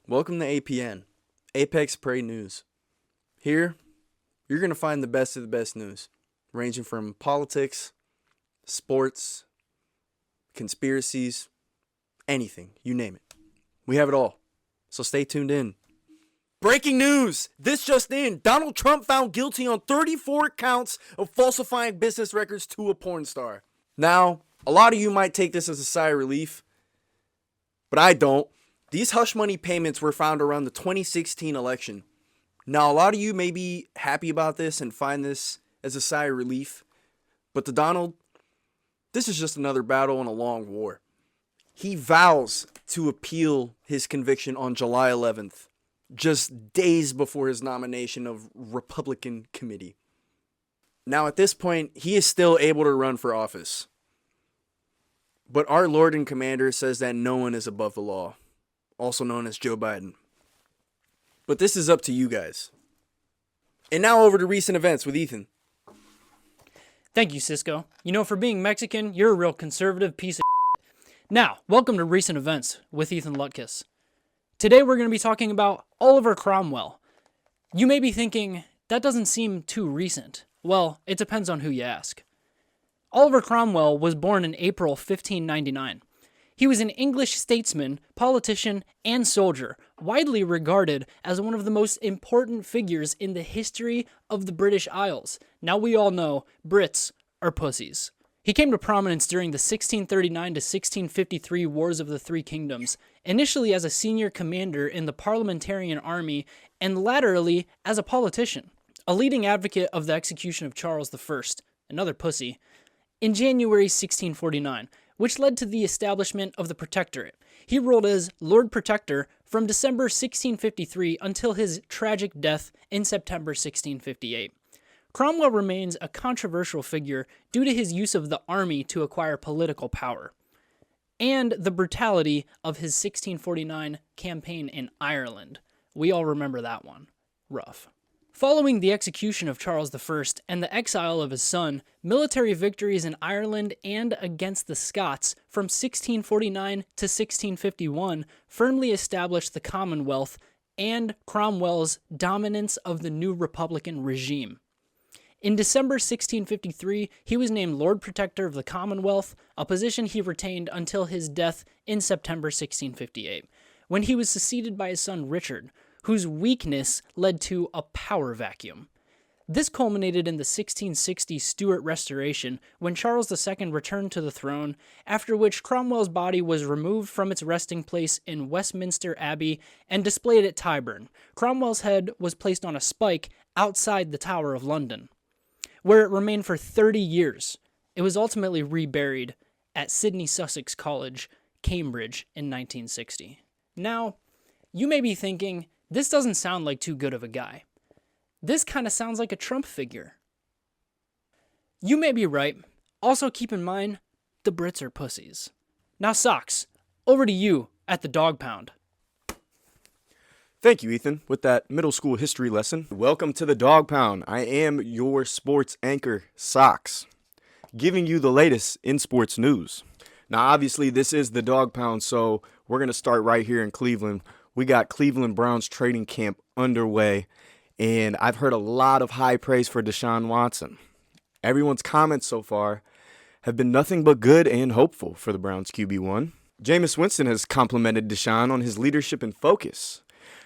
Welcome to APN, Apex Prey News. Here, you're going to find the best of the best news, ranging from politics, sports, conspiracies, anything, you name it. We have it all, so stay tuned in. Breaking news! This just in, Donald Trump found guilty on 34 counts of falsifying business records to a porn star. Now, a lot of you might take this as a sigh of relief, but I don't. These hush money payments were found around the 2016 election. Now, a lot of you may be happy about this and find this as a sigh of relief, but to Donald, this is just another battle in a long war. He vows to appeal his conviction on July 11th, just days before his nomination of Republican committee. Now, at this point, he is still able to run for office. But our Lord and Commander says that no one is above the law, also known as Joe Biden. But this is up to you guys. And now over to recent events with Ethan. Thank you, Cisco. You know, for being Mexican, you're a real conservative piece of shit. Now, welcome to recent events with Ethan Lutkus. Today we're going to be talking about Oliver Cromwell. You may be thinking, that doesn't seem too recent. Well, it depends on who you ask. Oliver Cromwell was born in April 1599. He was an English statesman, politician, and soldier, widely regarded as one of the most important figures in the history of the British Isles. Now we all know Brits are pussies. He came to prominence during the 1639 to 1653 Wars of the Three Kingdoms, initially as a senior commander in the Parliamentarian Army and latterly as a politician, a leading advocate of the execution of Charles I, another pussy, in January 1649, which led to the establishment of the Protectorate. He ruled as Lord Protector from December 1653 until his tragic death in September 1658. Cromwell remains a controversial figure due to his use of the army to acquire political power, and the brutality of his 1649 campaign in Ireland. We all remember that one. Rough. Following the execution of Charles I and the exile of his son, military victories in Ireland and against the Scots from 1649 to 1651 firmly established the Commonwealth and Cromwell's dominance of the new Republican regime. In December 1653, he was named Lord Protector of the Commonwealth, a position he retained until his death in September 1658, when he was succeeded by his son Richard, whose weakness led to a power vacuum. This culminated in the 1660 Stuart Restoration, when Charles II returned to the throne, after which Cromwell's body was removed from its resting place in Westminster Abbey and displayed at Tyburn. Cromwell's head was placed on a spike outside the Tower of London, where it remained for 30 years. It was ultimately reburied at Sidney Sussex College, Cambridge, in 1960. Now, you may be thinking, this doesn't sound like too good of a guy. This kind of sounds like a Trump figure. You may be right. Also keep in mind, the Brits are pussies. Now, Socks, over to you at the Dog Pound. Thank you, Ethan, with that middle school history lesson. Welcome to the Dog Pound. I am your sports anchor, Socks, giving you the latest in sports news. Now, obviously, this is the Dog Pound, so we're going to start right here in Cleveland. We got Cleveland Browns training camp underway, and I've heard a lot of high praise for Deshaun Watson. Everyone's comments so far have been nothing but good and hopeful for the Browns QB1. Jameis Winston has complimented Deshaun on his leadership and focus.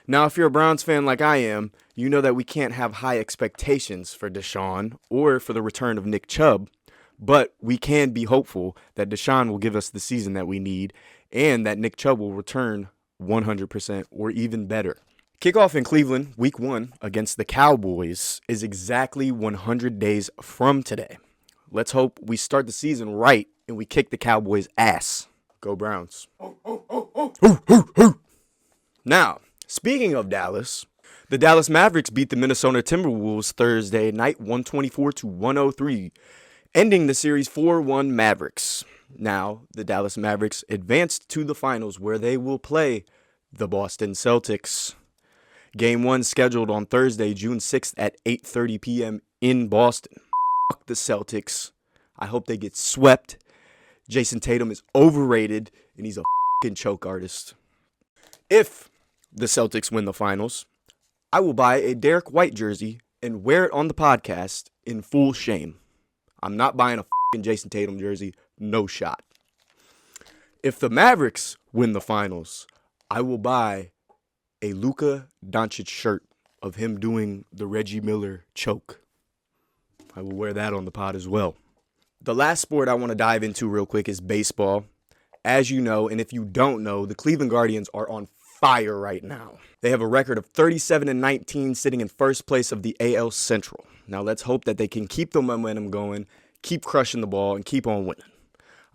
Now, if you're a Browns fan like I am, you know that we can't have high expectations for Deshaun or for the return of Nick Chubb, but we can be hopeful that Deshaun will give us the season that we need and that Nick Chubb will return 100% or even better. Kickoff in Cleveland, week 1 against the Cowboys is exactly 100 days from today. Let's hope we start the season right and we kick the Cowboys' ass. Go Browns. Now, speaking of Dallas, the Dallas Mavericks beat the Minnesota Timberwolves Thursday night 124-103, ending the series 4-1 Mavericks. Now, the Dallas Mavericks advanced to the finals where they will play the Boston Celtics. Game 1 scheduled on Thursday, June 6th at 8:30 p.m. in Boston. Fuck the Celtics. I hope they get swept. Jason Tatum is overrated, and he's a fucking choke artist. If the Celtics win the finals, I will buy a Derek White jersey and wear it on the podcast in full shame. I'm not buying a fucking Jason Tatum jersey. No shot. If the Mavericks win the finals, I will buy a Luka Doncic shirt of him doing the Reggie Miller choke. I will wear that on the pod as well. The last sport I want to dive into real quick is baseball. As you know, and if you don't know, the Cleveland Guardians are on fire right now. They have a record of 37-19, sitting in first place of the AL Central. Now let's hope that they can keep the momentum going, keep crushing the ball, and keep on winning.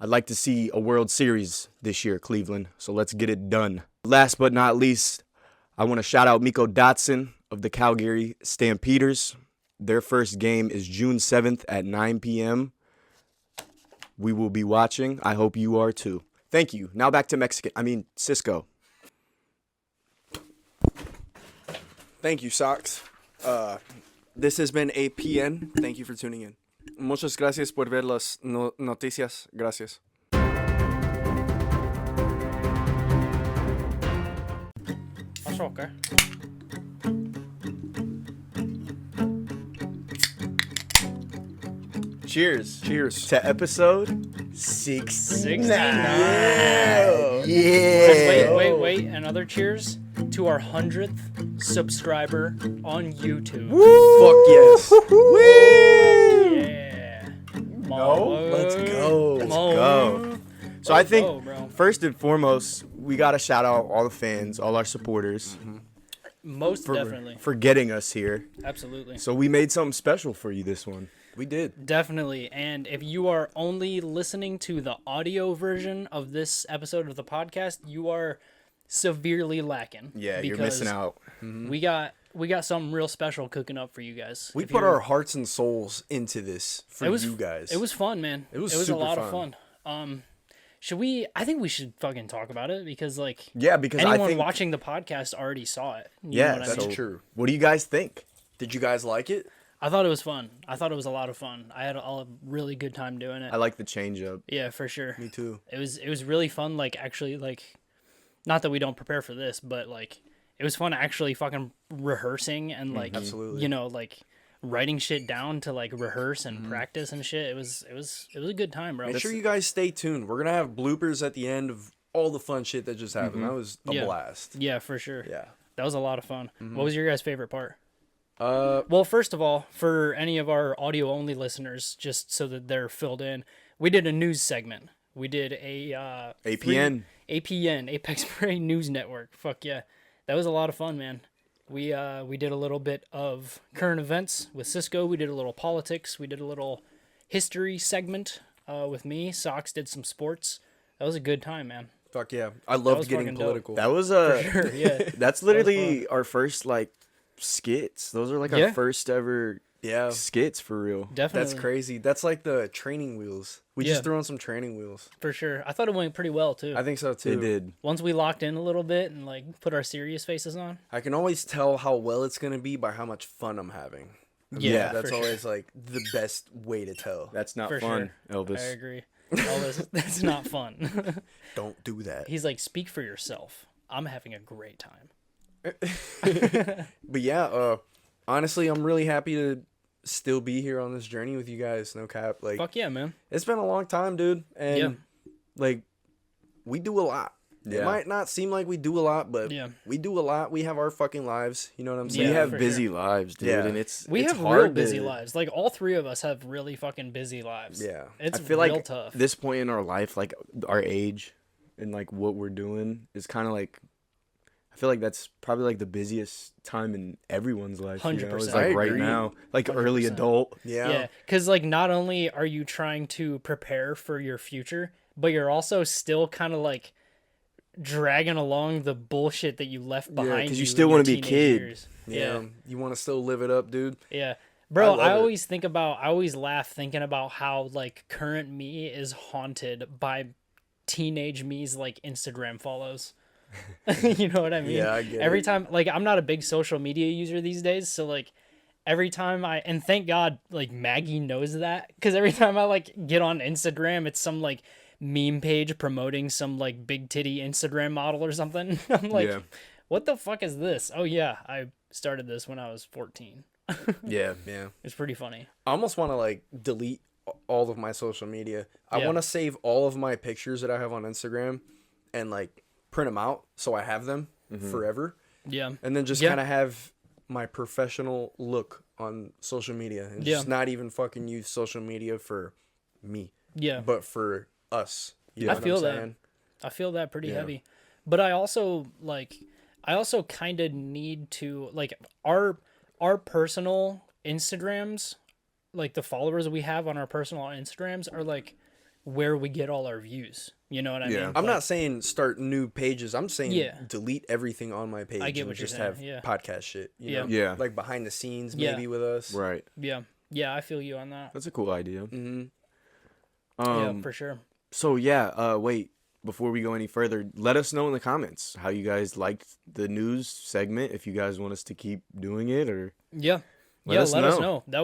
I'd like to see a World Series this year, Cleveland, so let's get it done. Last but not least, I want to shout out Miko Dotson of the Calgary Stampeders. Their first game is June 7th at 9 p.m. We will be watching. I hope you are too. Thank you. Now back to Cisco. Thank you, Sox. This has been APN. Thank you for tuning in. Muchas gracias por ver las noticias. Gracias. Okay. Cheers. Cheers. To episode 69. Yeah. Wait. Another cheers to our 100th subscriber on YouTube. Woo! Fuck yes. Yeah. Let's go. Let's go. So I think first and foremost, we got to shout out all the fans, all our supporters. Most definitely. For getting us here. Absolutely. So we made something special for you this one. We did. Definitely. And if you are only listening to the audio version of this episode of the podcast, you are severely lacking. Yeah, you're missing out. We got something real special cooking up for you guys. We put our hearts and souls into this for you guys. It was fun, man. It was a super lot of fun. I think we should fucking talk about it because because anyone watching the podcast already saw it. You know what I mean? True. What do you guys think? Did you guys like it? I thought it was fun. I thought it was a lot of fun. I had a really good time doing it. I like the change up. Yeah, for sure. Me too. It was really fun. Not that we don't prepare for this, but it was fun actually fucking rehearsing and absolutely. Writing shit down to rehearse and practice and shit. It was a good time, bro. Make sure you guys stay tuned. We're gonna have bloopers at the end of all the fun shit that just happened. That was a blast. Yeah, for sure. Yeah. That was a lot of fun. What was your guys' favorite part? Well, first of all, for any of our audio-only listeners, just so that they're filled in, we did a news segment. We did a APN, Apex Prey News Network. Fuck yeah, that was a lot of fun, man. We did a little bit of current events with Cisco. We did a little politics. We did a little history segment with me. Sox did some sports. That was a good time, man. Fuck yeah, I loved getting political. That was For sure, yeah. That's literally our first skits. Those are our first ever skits for real. Definitely. That's crazy. That's like the training wheels. We just threw on some training wheels. For sure. I thought it went pretty well too. I think so too. It did. Once we locked in a little bit and put our serious faces on. I can always tell how well it's gonna be by how much fun I'm having. Yeah, that's always the best way to tell. That's not for fun, sure. Elvis. I agree. That's not fun. Don't do that. He's like, speak for yourself. I'm having a great time. But yeah, honestly, I'm really happy to still be here on this journey with you guys. No cap. Fuck yeah, man. It's been a long time, dude. And we do a lot. Yeah. It might not seem like we do a lot, but we do a lot. We have our fucking lives. You know what I'm saying? We have for busy lives, dude, and we it's have hard real busy lives. All three of us have really fucking busy lives. Yeah, it's I feel real tough. This point in our life, our age, and what we're doing is kind of I feel that's probably the busiest time in everyone's life. 100%. You know? It's right now, 100%. Early adult. Yeah. Because not only are you trying to prepare for your future, but you're also still kind of dragging along the bullshit that you left behind. Because you still want to be a kid. Years. Yeah. You want to still live it up, dude. Yeah. Bro, I always laugh thinking about how current me is haunted by teenage me's Instagram follows. You know what I mean? Yeah, I get Every it. time, I'm not a big social media user these days, so every time and thank God, Maggie knows that, because every time I get on Instagram, it's some meme page promoting some big titty Instagram model or something. I'm what the fuck is this? Oh yeah, I started this when I was 14. Yeah. It's pretty funny. I almost want to like delete all of my social media. I Yeah. want to save all of my pictures that I have on Instagram and like print them out so I have them forever. Yeah. And then just Yeah. kind of have my professional look on social media and just not even fucking use social media for me, Yeah. but for us. You know I what feel I'm that. saying? I feel that pretty heavy. But I also kind of need to like our personal Instagrams, like the followers we have on our personal Instagrams are like where we get all our views. You know what I mean? I'm Like, not saying start new pages. I'm saying Yeah. delete everything on my page I get and what you're just saying, have yeah. podcast shit. You know? Yeah. Like behind the scenes Yeah. maybe with us. Right. Yeah. Yeah, I feel you on that. That's a cool idea. Mm-hmm. Yeah, for sure. So yeah, wait, before we go any further, let us know in the comments how you guys liked the news segment, if you guys want us to keep doing it, or Yeah. Let us let us know. know.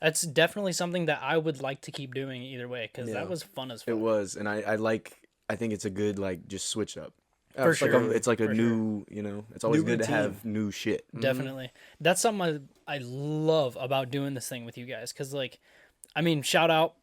That's definitely something that I would like to keep doing either way, because that was fun as fuck. it was, and I think it's a good like just switch up. For It's like sure. it's like a For new, it's always New good to routine. have new shit. Definitely. That's something I love about doing this thing with you guys. Because, like, I mean, shout out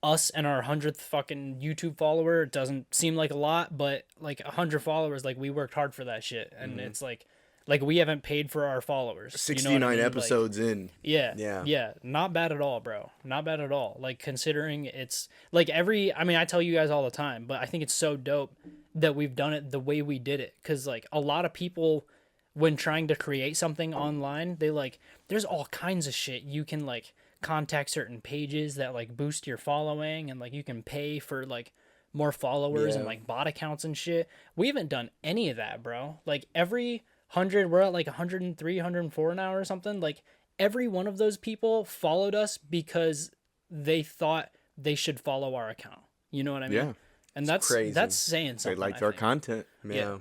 us and our 100th fucking YouTube follower. It doesn't seem like a lot, but, like, 100 followers, like, we worked hard for that shit. And it's like we haven't paid for our followers. You know 69 what I mean? Like, episodes in. yeah. Not bad at all, bro. Not bad at all. Like, considering it's, like, I tell you guys all the time, but I think it's so dope that we've done it the way we did it. Because, like, a lot of people, when trying to create something online, they, like, there's all kinds of shit. You can, like, contact certain pages that, like, boost your following, and, like, you can pay for, like, more followers and, Yeah. like, bot accounts and shit. We haven't done any of that, bro. Like, every 100, we're at, like, 103, 104 now or something. Like, every one of those people followed us because they thought they should follow our account. You know what I mean? Yeah. And that's crazy. that's saying They something. liked I our think. content. Yeah.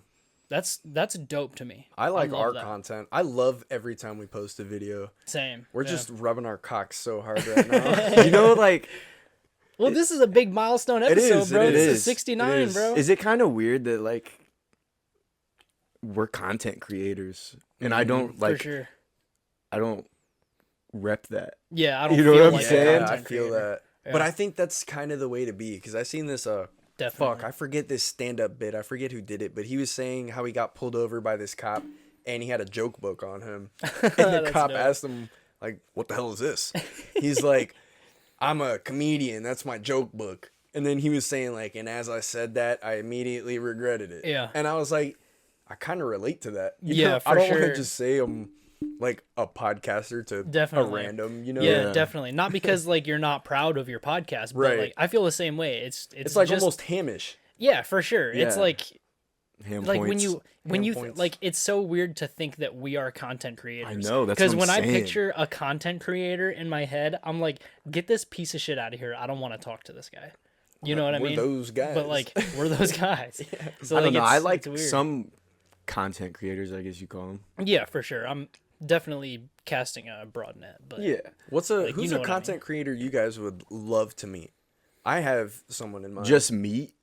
That's dope to me. I like love our that. content. I love every time we post a video. Same. We're Yeah. just rubbing our cocks so hard right now. Like, Well, this is a big milestone It episode, is, bro. it This is. is 69, It is. bro. is it kind of weird that like we're content creators and I don't For like sure. I don't rep that. Yeah, I don't You know feel what I'm like a saying? I content feel creator. that. But I think that's kind of the way to be, because I seen this Definitely. fuck, I forget this stand-up bit. I forget who did it, but he was saying how he got pulled over by this cop and he had a joke book on him. And the That's cop dope. asked him, like, what the hell is this? He's like, I'm a comedian. That's my joke book. And then he was saying, like, and as I said that, I immediately regretted it. Yeah. And I was like, I kind of relate to that. You Yeah, know, for I don't want sure. to just say I'm like a podcaster to Definitely. a random, you know? Yeah, Yeah. definitely. Not because like you're not proud of your podcast, but Right. like I feel the same way. It's It's like just, almost hamish. yeah, for sure. It's Yeah. like Ham like when points. you Hand points. like it's so weird to think that we are content creators. I know, that's because what I'm when I saying. picture a content creator in my head, I'm like, get this piece of shit out of here. I don't want to talk to this guy. You know what I We're mean? those guys. But like we're those guys. So I don't know. I it's like weird. some content creators, I guess you call them. Yeah, for sure. I'm definitely casting a broad net, but Yeah. Who's you a know what I content creator you guys would love to meet? I have someone in mind. Just meet.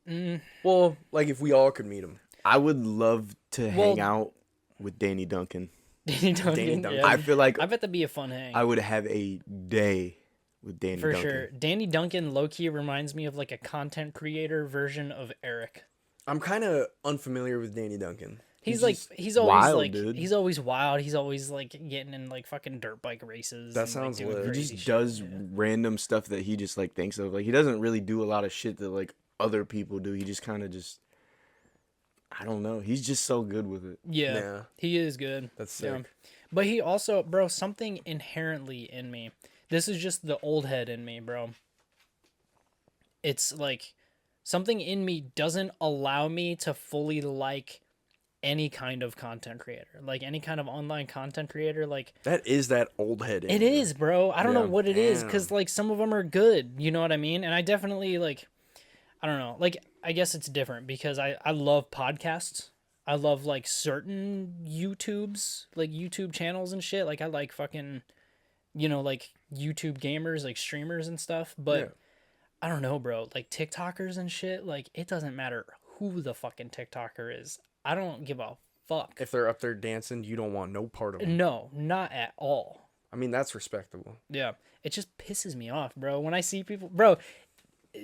well, like if we all could meet him. I would love to Well- hang out with Danny Duncan. Danny Duncan. Duncan. Yeah. I feel like I bet that'd be a fun hang. I would have a day with Danny For Duncan. sure. Danny Duncan low-key reminds me of like a content creator version of Eric. I'm kind of unfamiliar with Danny Duncan. He's like just he's always wild, like dude. he's always wild. He's always like getting in like fucking dirt bike races. That and, sounds like, doing lit. He crazy just shit. does Yeah. random stuff that he just like thinks of. Like he doesn't really do a lot of shit that like other people do. He just kind of just I don't know. He's just so good with it. Yeah, Yeah. he is good. That's Yeah. sick. But he also, bro, something inherently in me. This is just the old head in me, bro. It's like something in me doesn't allow me to fully like any kind of content creator, like any kind of online content creator. Like That is that old head. in it you. is, bro. I don't know Yeah. what it is, because Damn. like some of them are good. You know what I mean? And I definitely like, I don't know. Like I guess it's different because I love podcasts. I love like certain YouTube channels and shit. Like I like fucking, like YouTube gamers, like streamers and stuff. But Yeah. I don't know, bro. Like TikTokers and shit. Like it doesn't matter who the fucking TikToker is. I don't give a fuck. If they're up there dancing, you don't want no part of them. No, not at all. I mean, that's respectable. Yeah. It just pisses me off, bro. When I see people, bro,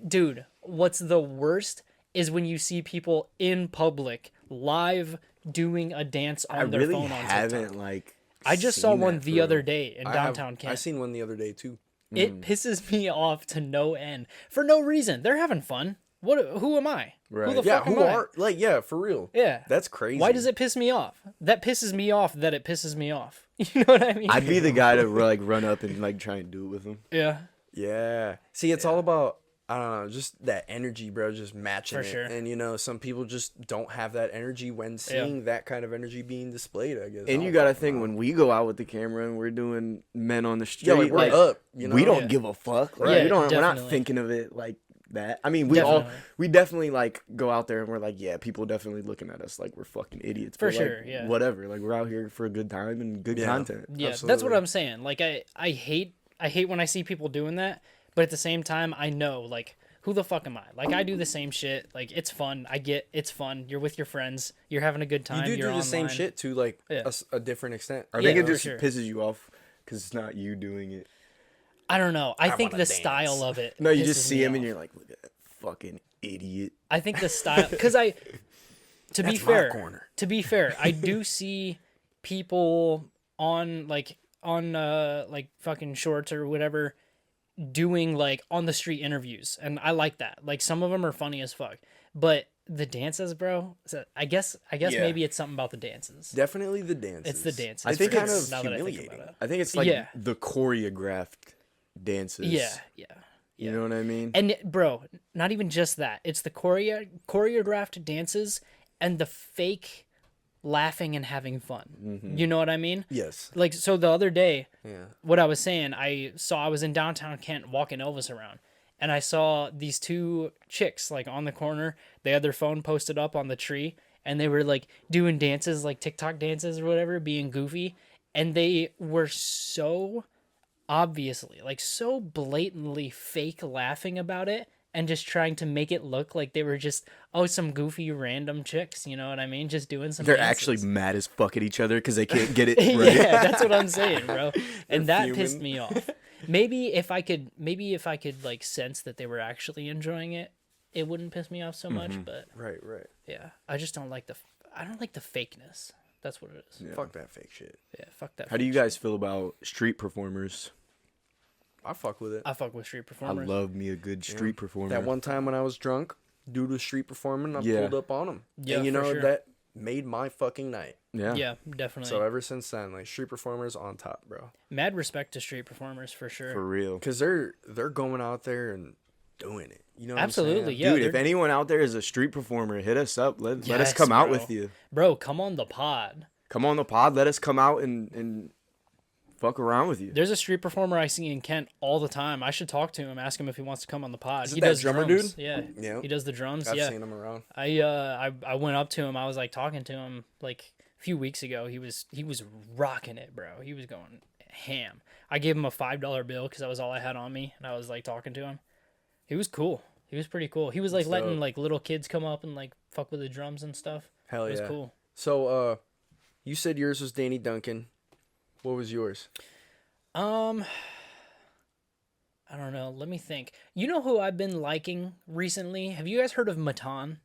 dude, what's the worst is when you see people in public live doing a dance on their phone on TikTok. I just saw one the other day in downtown Kent. I seen one the other day too. It pisses me off to no end for no reason. They're having fun. Who am I? Right. Who the fuck am I? For real. Yeah. That's crazy. Why does it piss me off? That pisses me off that it pisses me off. You know what I mean? I'd be the guy to like run up and like try and do it with them. Yeah. Yeah. See, it's all about, I don't know, just that energy, bro, just matching For it. sure. And, you know, some people just don't have that energy when seeing that kind of energy being displayed, I guess. And you gotta think, when we go out with the camera and we're doing men on the street, yeah, like, we're up, you know? we don't give a fuck. Like, Yeah, we're not definitely. thinking of it like that. I mean, we definitely like go out there and we're like, yeah, people definitely looking at us like we're fucking idiots. For but, like, sure, yeah. Whatever. Like, we're out here for a good time and good content. Yeah, that's Absolutely. what I'm saying. Like I hate when I see people doing that, but at the same time I know like who the fuck am I? Like I do the same shit. Like it's fun. I get it's fun. You're with your friends. You're having a good time. You You're do the same online. shit to, like, Yeah. a different extent. I think Yeah, it for just sure. pisses you off because it's not you doing it. I don't know. I think wanna the dance. style of it. No, you just pisses see me him and off. you're like, look at that fucking idiot. I think the style because to be That's my fair, corner. to be fair, I do see people on like fucking shorts or whatever doing like on the street interviews, and I like that. Like some of them are funny as fuck, but the dances, bro. So I guess Yeah. maybe it's something about the dances. Definitely the dances. It's the dances. I think for kind sure, of now that I think humiliating. about it. I think it's like Yeah. the choreographed dances. Yeah, yeah. You know what I mean? And bro, not even just that. It's the choreographed dances and the fake laughing and having fun. You know what I mean? Yes. Like so the other day, Yeah. what I was saying, I was in downtown Kent walking Elvis around, and I saw these two chicks like on the corner. They had their phone posted up on the tree, and they were like doing dances, like TikTok dances or whatever, being goofy, and they were so obviously, like so blatantly fake laughing about it and just trying to make it look like they were just some goofy random chicks, you know what I mean? Just doing some They're dances. actually mad as fuck at each other because they can't get it right. Yeah, that's what I'm saying, bro. And that fuming. pissed me off. Maybe if I could like sense that they were actually enjoying it, it wouldn't piss me off so much. But Right, right. yeah, I just don't like the fakeness. That's what it is. Fuck that fake shit. Yeah, fuck that. How do you guys feel about street performers? I fuck with it. I fuck with street I performers. love me a good street performer. That one time when I was drunk, dude was street performing, I Yeah. pulled up on him. Yeah, and you for know, sure. that made my fucking night. Yeah. Yeah, definitely. So ever since then, like, street performers on top, bro. Mad respect to street performers for sure. For real. Because they're going out there and doing it. You know what Absolutely, I'm saying? yeah. Dude, if they're- anyone out there is a street performer, hit us up. Let us Yes, come out bro. with you. Bro, come on the pod. Come on the pod. Let us come out and fuck around with you. There's a street performer I see in Kent all the time. I should talk to him, ask him if he wants to come on the pod. Is He it that does drummer drums. dude? Yeah. Yeah. He does the drums. I've yeah. seen them around. I went up to him. I was like talking to him like a few weeks ago. He was rocking it, bro. He was going ham. I gave him a $5 bill because that was all I had on me, and I was like talking to him. He was cool. He was pretty cool. He was like That's letting dope. like little kids come up and like fuck with the drums and stuff. Hell It was yeah. cool. So, you said yours was Danny Duncan. What was yours? I don't know. Let me think. You know who I've been liking recently? Have you guys heard of Matan?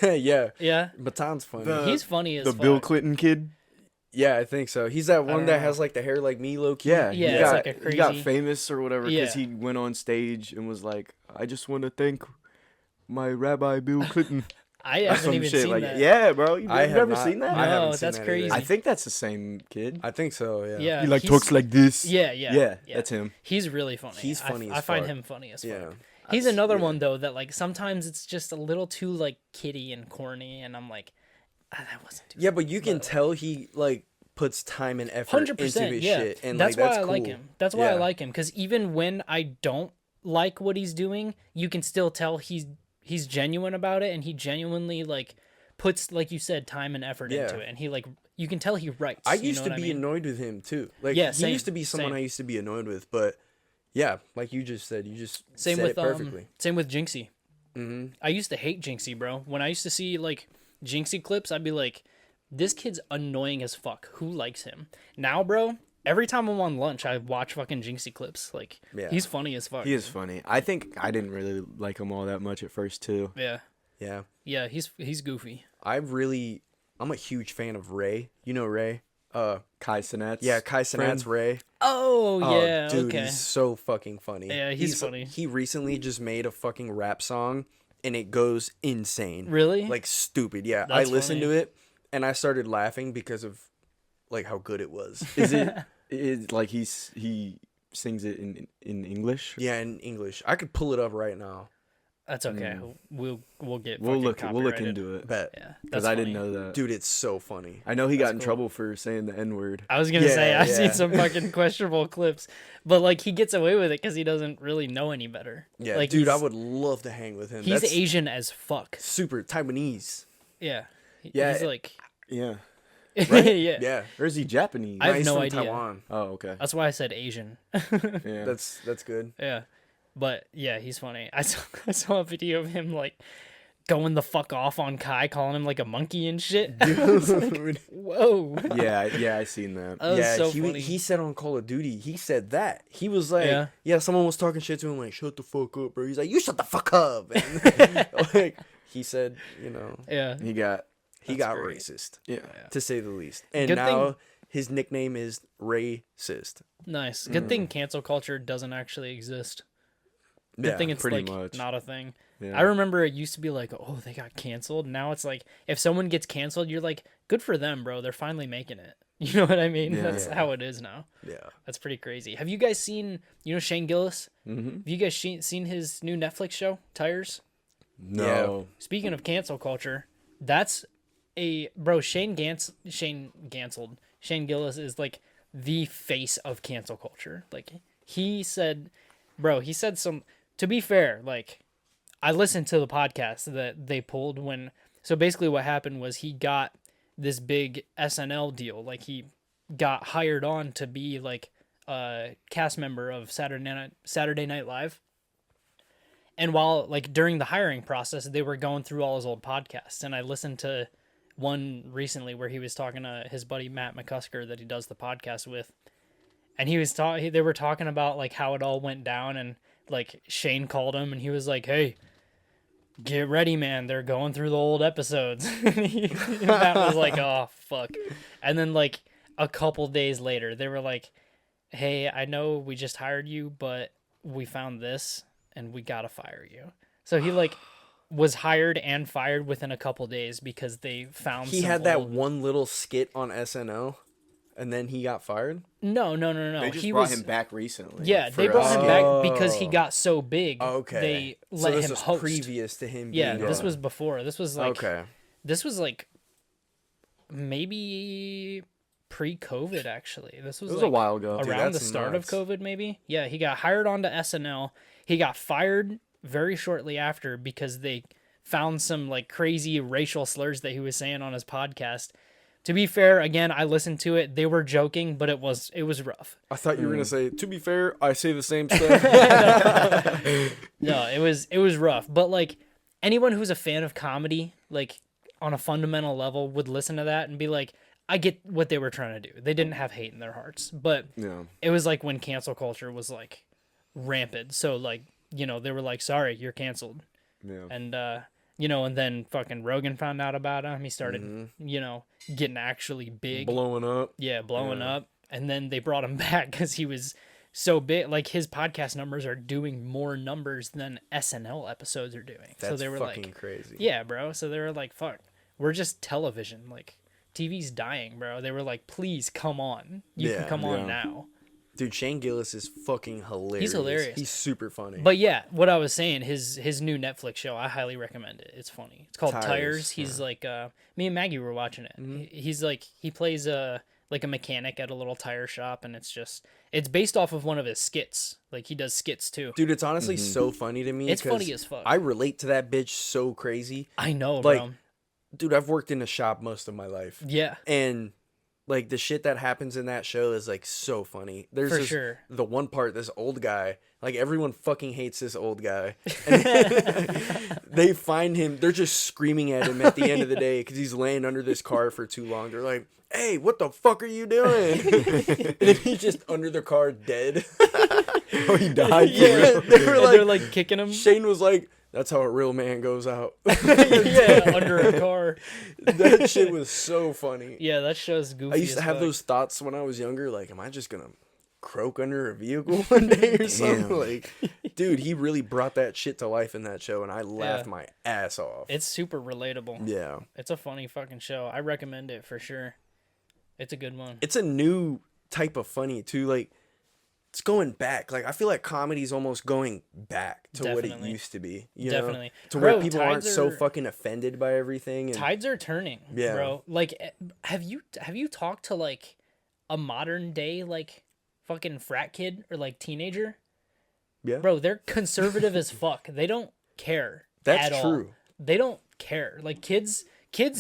Yeah. Yeah. Baton's funny. He's funny as The fuck. Bill Clinton kid. Yeah, I think so. He's that one don't that know. has like the hair like me, low key. Yeah. Yeah, he it's got, like a he got crazy- famous or whatever because Yeah. he went on stage and was like, I just want to thank my Rabbi Bill Clinton. I Or haven't some even shit seen like that. Yeah, bro. You've I have never not- seen that? I haven't No, seen that's that crazy. either. I think that's the same kid. I think so. Yeah. Yeah. He like he's- talks like this. Yeah, yeah. Yeah, that's him. He's really funny. He's funny I as find fuck. him funny as fuck. Yeah. He's another one though that like sometimes it's just a little too like kiddie and corny, and I'm like, that wasn't too. Yeah, but you can tell he like puts time and effort into 100%. his Yeah, shit, and that's like why that's I like cool. him. That's why I Yeah. like him because even when I don't like what he's doing, you can still tell he's genuine about it, and he genuinely like puts, like you said, time and effort Yeah. into it, and he like you can tell he writes. I you used know to what be I mean? annoyed with him too. Like Yeah, he same, used to be someone same. I used to be annoyed with, but yeah, like you just said, you just Same said with it perfectly. same with Jinxie. I used to hate Jinxie, bro. When I used to see like Jinxie clips, I'd be like, this kid's annoying as fuck. Who likes him? Now, bro, every time I'm on lunch, I watch fucking Jinxie clips. Like, he's funny as fuck. He is funny. I think I didn't really like him all that much at first too. Yeah. Yeah. Yeah, he's goofy. I'm a huge fan of Ray. You know Ray? Kai Cenat's Yeah, Kai Cenat's Ray. Oh, yeah, dude, okay. he's so fucking funny. Yeah, he's funny. He recently just made a fucking rap song, and it goes insane. Really? Like, stupid. Yeah, That's I listened funny. to it, and I started laughing because of, like, how good it was. is like he sings it in English? Yeah, in English. I could pull it up right now. That's okay. We'll get We'll look copyrighted. into it. Bet. Yeah, Because that's I didn't funny. know that. Dude, it's so funny. I know he got in cool. trouble for saying the N-word. I was gonna say Yeah, I've yeah. seen some fucking questionable clips, but like he gets away with it because he doesn't really know any better. Yeah, like, dude, I he's- would love to hang with him. He's That's Asian as fuck. super Taiwanese. Yeah. Yeah. He's like, Yeah. yeah. Yeah. Or is he Japanese? I have He's no from idea. Taiwan. Oh, okay. That's why I said Asian. Yeah. That's good. Yeah, but yeah, he's funny. I saw a video of him like going the fuck off on Kai, calling him like a monkey and shit. I was like, whoa. yeah, I seen that. That was Yeah, so he funny. he said on Call of Duty, he said that. He was like, Yeah. someone was talking shit to him, like, shut the fuck up, bro. He's like, you shut the fuck up. And, like, he said, Yeah. He got he got great. racist, yeah. to say the least. And Good now thing- his nickname is Racist. Nice. Good thing cancel culture doesn't actually exist. Good Yeah, thing it's pretty like much. not a thing. Yeah. I remember it used to be like, oh, they got canceled. Now it's like, if someone gets canceled, you're like, good for them, bro. They're finally making it. You know what I mean? Yeah. That's how it is now. Yeah. That's pretty crazy. Have you guys seen, Shane Gillis? Mm-hmm. Have you guys seen his new Netflix show, Tires? No. Speaking of cancel culture, that's Shane Gillis is like the face of cancel culture. Like he said some, to be fair, like I listened to the podcast that they pulled so basically what happened was he got this big SNL deal. Like he got hired on to be like a cast member of Saturday Night Live. And while like during the hiring process, they were going through all his old podcasts, and I listened to one recently where he was talking to his buddy Matt McCusker that he does the podcast with, and they were talking about like how it all went down, and like Shane called him and he was like, "Hey, get ready, man. They're going through the old episodes." Matt was like, "Oh fuck," and then like a couple days later, they were like, "Hey, I know we just hired you, but we found this." And we gotta fire you. So he like was hired and fired within a couple days because they found He some had that old- one little skit on SNL, and then he got fired. No. They just brought him back recently. Yeah, they for brought a him skit. back because he got so big. Okay. They So let this him was host. previous to him Yeah, being this on. was before. This was like Okay. This was like maybe pre-COVID actually. This was, It was like a while ago. Dude, around the that's start nuts. of COVID maybe. Yeah, he got hired onto SNL. He got fired very shortly after because they found some like crazy racial slurs that he was saying on his podcast. To be fair, again, I listened to it. They were joking, but it was rough. I thought you were Mm. gonna say, to be fair, I say the same stuff. No, it was rough. But like anyone who's a fan of comedy, like on a fundamental level, would listen to that and be like, I get what they were trying to do. They didn't have hate in their hearts, but Yeah. it was like when cancel culture was like rampant. So like, they were like, sorry, you're canceled. Yeah. And, and then fucking Rogan found out about him. He started, getting actually big. Blowing up. Yeah, blowing up. And then they brought him back because he was so big. Like his podcast numbers are doing more numbers than SNL episodes are doing. That's so they were fucking like, crazy. yeah, bro. So they were like, fuck, we're just television. Like TV's dying, bro. They were like, please come on. You Yeah, can come on yeah. now. Dude, Shane Gillis is fucking hilarious. hilarious. He's super funny. But yeah, what I was saying, his new Netflix show, I highly recommend it. It's funny. It's called Tires, Tires. He's like, me and Maggie were watching it. He's like, he plays like a mechanic at a little tire shop, and it's based off of one of his skits. Like he does skits too. Dude, it's honestly so funny to me. It's 'cause funny as fuck. I relate to that bitch so crazy. I know, Like, bro. dude, I've worked in a shop most of my life. Yeah. And Like, the shit that happens in that show is, like, so funny. There's For this, sure. the one part, this old guy, like, everyone fucking hates this old guy. And they find him, they're just screaming at him at the end of the day because he's laying under this car for too long. They're like, hey, what the fuck are you doing? And then he's just under the car dead. Oh, he died. Yeah, They're like kicking him. Shane was like, that's how a real man goes out. Yeah, under a car. That shit was so funny. Yeah, that show's goofy. I used to as have fuck. those thoughts when I was younger, like, am I just gonna croak under a vehicle one day or something? Damn. Like, dude, he really brought that shit to life in that show, and I laughed my ass off. It's super relatable. Yeah. It's a funny fucking show. I recommend it for sure. It's a good one. It's a new type of funny, too. Like, it's going back. Like, I feel like comedy's almost going back to what it Definitely. used to be. You Definitely. know? To Bro, where people aren't tides so are- fucking offended by everything. And Tides are turning, Yeah. bro. Like, have you talked to like a modern day like fucking frat kid or like teenager? yeah. Bro, they're conservative as fuck. They don't care. That's at all. true. They don't care. Like kids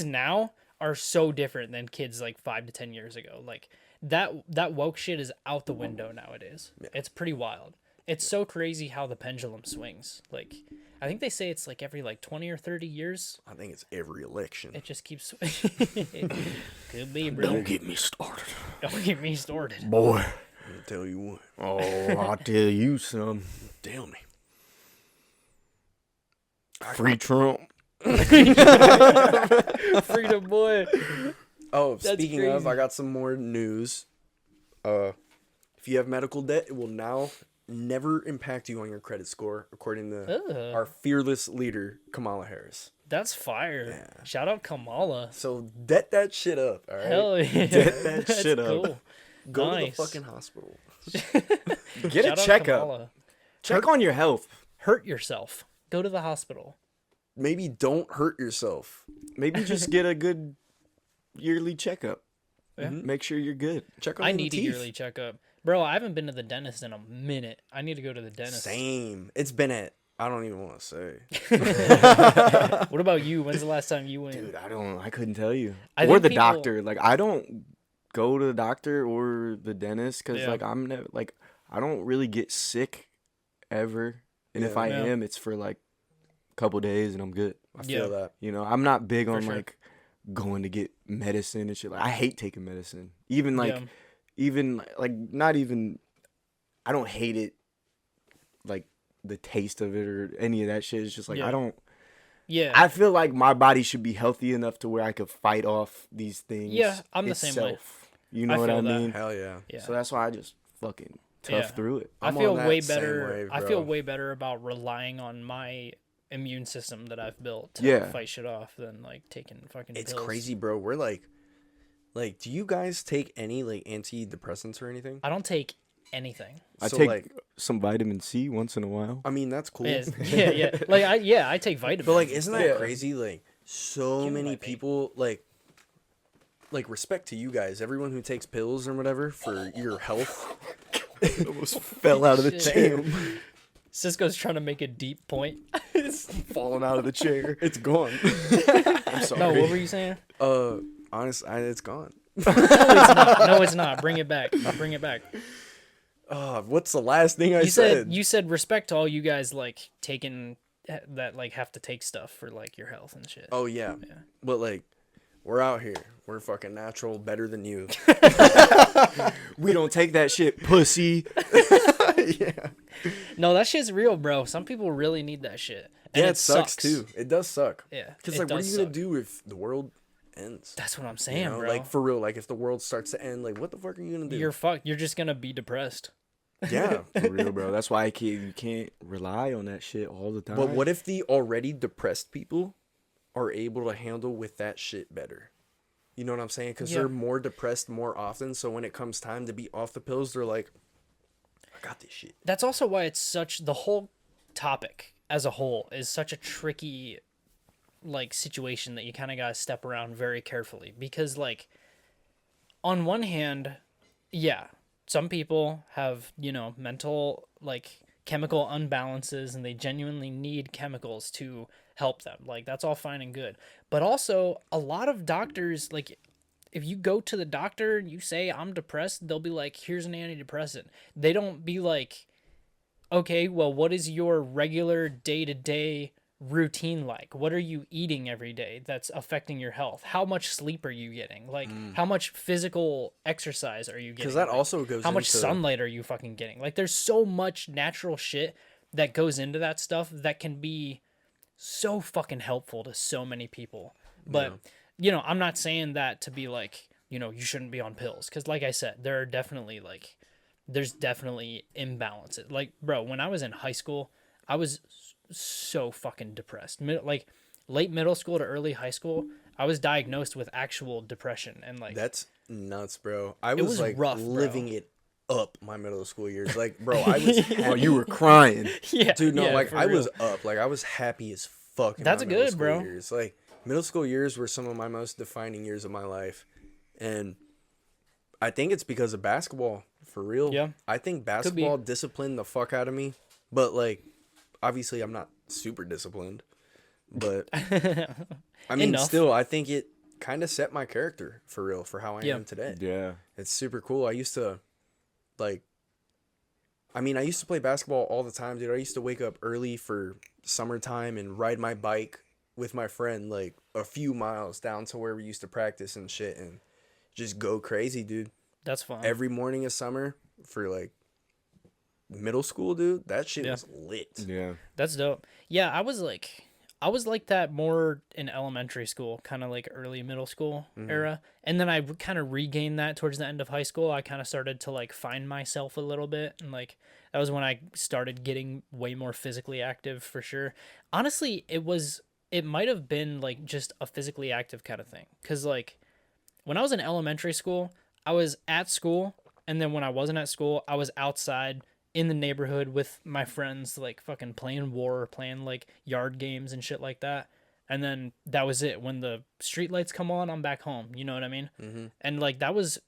now are so different than kids like 5 to 10 years ago. Like that woke shit is out the window nowadays. It's pretty wild. It's so crazy how the pendulum swings. Like I think they say it's like every like 20 or 30 years. I think it's every election. It just keeps could be, bro. Don't get me started. Don't get me started. Boy. I'll tell you what. Oh, I'll tell you some. Tell me. Free Trump. Freedom boy. Oh, That's speaking of, crazy. I got some more news. If you have medical debt, it will now never impact you on your credit score, according to Ugh. our fearless leader, Kamala Harris. That's fire. Yeah. Shout out Kamala. So debt that shit up, all right? Hell yeah. Get that That's shit up. cool. Go Nice. to the fucking hospital. Get Shout a out checkup. Kamala. Check on your health. Hurt yourself. Go to the hospital. Maybe don't hurt yourself. Maybe just get a good yearly checkup. Yeah. Make sure you're good. Check on I your need a teeth. yearly checkup. Bro, I haven't been to the dentist in a minute. I need to go to the dentist. Same. It's been at, I don't even want to say. What about you? When's the last time you went? Dude, I couldn't tell you. I Or think the people- doctor. Like, I don't go to the doctor or the dentist because, Yeah. like, I'm never, like, I don't really get sick ever. And if I Yeah. am, it's for, like, a couple days and I'm good. I feel Yeah. that. You know, I'm not big on, sure. like, going to get medicine and shit. Like, I hate taking medicine. Even, like, not even, I don't hate it, like, the taste of it or any of that shit. It's just, like, Yeah. I don't. Yeah. I feel like my body should be healthy enough to where I could fight off these things. Yeah, I'm the same way. You know I what I feel that. mean? Hell yeah. yeah. So that's why I just fucking tough Yeah. through it. I I'm feel on that way same better. wave, I feel bro. way better about relying on my immune system that I've built to Yeah. fight shit off than like taking fucking It's pills. crazy, bro. We're like, do you guys take any, like, antidepressants or anything? I don't take anything. I So, take like, some vitamin C once in a while. I mean, that's cool. Yeah. Like I take vitamins. But, like, isn't that Yeah. crazy? Like, so Give me many my vape. people, like, respect to you guys, everyone who takes pills or whatever for your health. Almost fell out of the Shit. chair. Cisco's trying to make a deep point. Falling out of the chair. It's gone. I'm sorry. No, what were you saying? Honest, it's gone. No, it's not. Bring it back. Bring it back. What's the last thing I You said? you said respect to all you guys like taking that like have to take stuff for like your health and shit. Oh yeah. But like, we're out here. We're fucking natural, better than you. We don't take that shit, pussy. Yeah. No, that shit's real, bro. Some people really need that shit. And Yeah, it sucks too. It does suck. Yeah, Because it like, what are does you gonna suck. do if the world ends? That's what I'm saying, You know, bro. like for real. Like if the world starts to end, like what the fuck are you gonna do? You're fucked. You're just gonna be depressed. Yeah. For real, bro. That's why you can't rely on that shit all the time. But what if the already depressed people are able to handle with that shit better? You know what I'm saying? Because Yeah. they're more depressed more often. So when it comes time to be off the pills, they're like, I got this shit. That's also why it's such the whole topic as a whole is such a tricky like situation that you kind of got to step around very carefully because like on one hand, yeah, some people have, you know, mental like chemical unbalances and they genuinely need chemicals to help them. Like that's all fine and good. But also a lot of doctors like if you go to the doctor and you say I'm depressed, they'll be like, here's an antidepressant. They don't be like, okay, well, what is your regular day-to-day routine like? What are you eating every day that's affecting your health? How much sleep are you getting? Like, how much physical exercise are you getting? Because that Like, also goes how much into- sunlight are you fucking getting? Like, there's so much natural shit that goes into that stuff that can be so fucking helpful to so many people. But, you know, I'm not saying that to be like, you know, you shouldn't be on pills. Because, like I said, there are definitely, like, there's definitely imbalances. Like, bro, when I was in high school, I was so fucking depressed. Like, late middle school to early high school, I was diagnosed with actual depression. And, like, That's nuts, bro. I was, was like, rough, bro. living it up my middle school years. Like, bro, I was Oh, you were crying. yeah, dude, no, yeah, like, for I real. was up. Like, I was happy as fuck in That's my middle good, school bro. years. Like, middle school years were some of my most defining years of my life. And I think it's because of basketball, for real. Yeah. I think basketball disciplined the fuck out of me. But, like, obviously I'm not super disciplined. But, I mean, Enough. still, I think it kind of set my character, for real, for how I Yeah. am today. Yeah. It's super cool. I used to, like, I mean, I used to play basketball all the time, dude. I used to wake up early for summertime and ride my bike with my friend, like, a few miles down to where we used to practice and shit and just go crazy, dude. That's fun. Every morning of summer for, like, middle school, dude. That shit Yeah. was lit. Yeah. That's dope. Yeah, I was like that more in elementary school, kind of like early middle school era. And then I kind of regained that towards the end of high school. I kind of started to like find myself a little bit. And like, that was when I started getting way more physically active for sure. Honestly, it might have been like just a physically active kind of thing. Cause like when I was in elementary school, I was at school. And then when I wasn't at school, I was outside in the neighborhood with my friends, like fucking playing war, playing like yard games and shit like that. And then that was it. When the street lights come on, I'm back home. You know what I mean? Mm-hmm. And like that was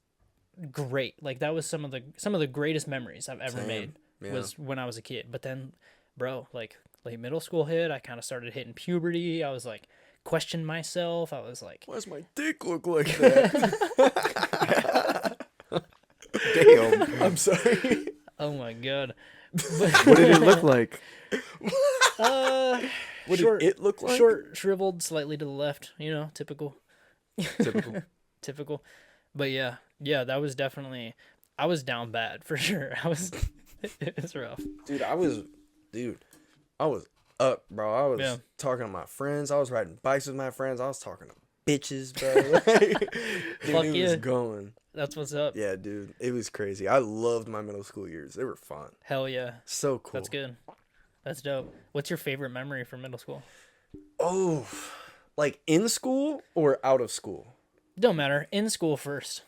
great. Like that was some of the greatest memories I've ever made. Yeah. Was when I was a kid. But then, bro, like late middle school hit. I kind of started hitting puberty. I was like questioning myself. I was like, Why does my dick look like that? Damn. I'm sorry. oh my god. What did it look like? What Short- did it look like? Short, shriveled, slightly to the left. You know, typical. Typical. Typical. But yeah, that was definitely, I was down bad for sure. It was rough. Dude, I was up, bro. I was Yeah. talking to my friends. I was riding bikes with my friends. I was talking to bitches, bro. Like, dude, Fuck it yeah. was going. That's what's up. Yeah, dude, it was crazy. I loved my middle school years. They were fun. Hell yeah. So cool. That's good. That's dope. What's your favorite memory from middle school? Oh, like in school or out of school? Don't matter. In school first.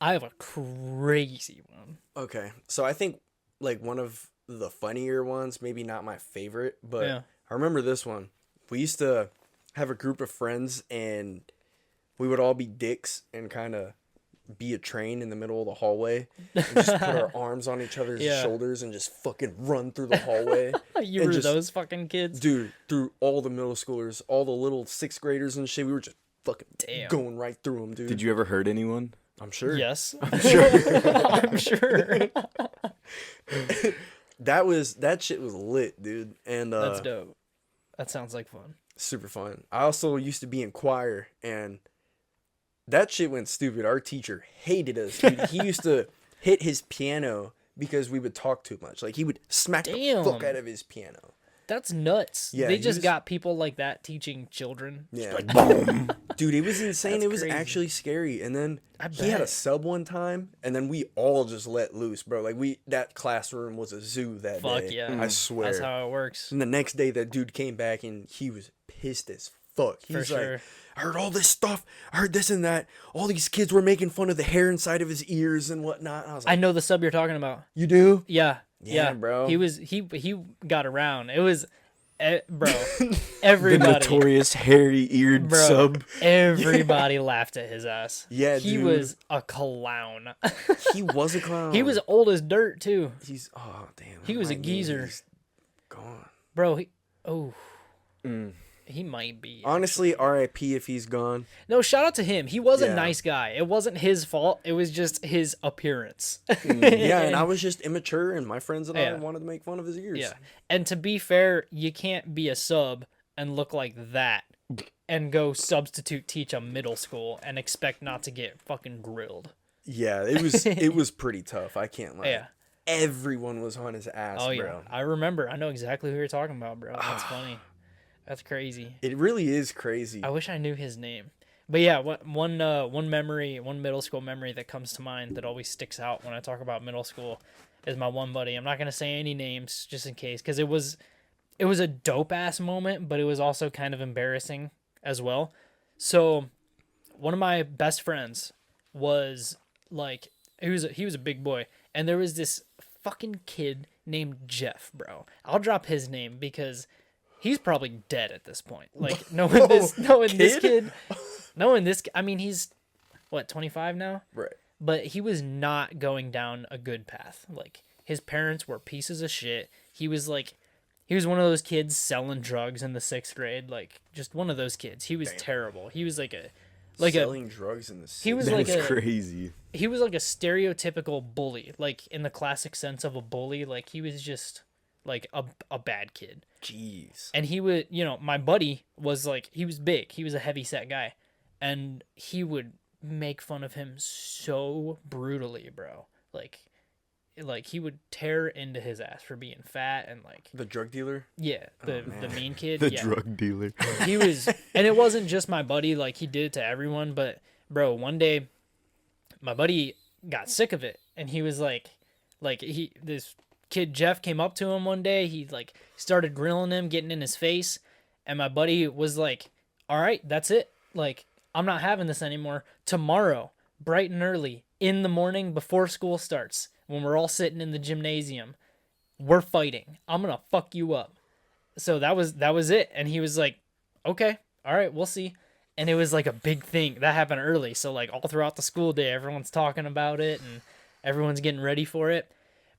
I have a crazy one. Okay, so I think like one of the funnier ones, maybe not my favorite, but Yeah. I remember this one. We used to have a group of friends and we would all be dicks and kind of be a train in the middle of the hallway and just put our arms on each other's Yeah. shoulders and just fucking run through the hallway. You And were just- those fucking kids? Dude, through all the middle schoolers, all the little sixth graders and shit, we were just fucking Damn. going right through them, dude. Did you ever hurt anyone? I'm sure. Yes. I'm sure. I'm sure. that shit was lit, dude. And That's dope. That sounds like fun. super fun. I also used to be in choir, and that shit went stupid. Our teacher hated us, dude. He used to hit his piano because we would talk too much. Like, he would smack the fuck Damn. out of his piano. That's nuts. Yeah, They he just was- got people like that teaching children. Yeah. Like, boom. Dude, it was insane. That's It was crazy. actually scary. And then I he had a bet. sub one time, and then we all just let loose, bro. Like, that classroom was a zoo that Fuck day. yeah. I swear. That's how it works. And the next day, that dude came back, and he was pissed as fuck. He For was sure. like, I heard all this stuff. I heard this and that. All these kids were making fun of the hair inside of his ears and whatnot. And I was I like, know the sub you're talking about. you do? Yeah. Yeah, bro. He got around. It was, bro, The everybody. notorious hairy-eared Bro, sub. everybody laughed at his ass. Yeah, he dude. was a clown. He was a clown. He was old as dirt too, He's, oh, damn. He was a my geezer. knees gone. bro. He might be. Honestly, R.I.P. if he's gone. No, shout out to him. He was a Yeah. nice guy. It wasn't his fault. It was just his appearance. Yeah, and I was just immature, and my friends and I Yeah. wanted to make fun of his ears. Yeah. And to be fair, you can't be a sub and look like that and go substitute teach a middle school and expect not to get fucking grilled. Yeah, it was pretty tough. I can't lie. Yeah. Everyone was on his ass, Oh, yeah. bro. I remember. I know exactly who you're talking about, bro. That's funny. That's crazy. It really is crazy. I wish I knew his name. But yeah, one memory, one middle school memory that comes to mind that always sticks out when I talk about middle school is my one buddy. I'm not going to say any names just in case, because it was a dope ass moment, but it was also kind of embarrassing as well. So one of my best friends was like, he was a big boy, and there was this fucking kid named Jeff, bro. I'll drop his name because he's probably dead at this point. Like knowing this kid, I mean, he's what, 25 now? Right. But he was not going down a good path. Like his parents were pieces of shit. He was one of those kids selling drugs in the 6th grade, like just one of those kids. He was terrible. He was selling drugs in the city. he was That's like a crazy. he was like a stereotypical bully, like in the classic sense of a bully. Like he was just like a bad kid. Jeez. And he would, my buddy was like, he was big. He was a heavy set guy. And he would make fun of him so brutally, bro. Like he would tear into his ass for being fat and like, The drug dealer? yeah, the mean kid. The yeah. drug dealer. He was, and it wasn't just my buddy, like he did it to everyone, but bro, one day my buddy got sick of it, and he was this kid Jeff came up to him one day, he like started grilling him, getting in his face, and my buddy was like, all right, that's it, like I'm not having this anymore. Tomorrow, bright and early in the morning before school starts, when we're all sitting in the gymnasium, we're fighting. I'm gonna fuck you up. So that was it. And he was like, okay, all right, we'll see. And it was like a big thing that happened early. So like all throughout the school day, everyone's talking about it and everyone's getting ready for it,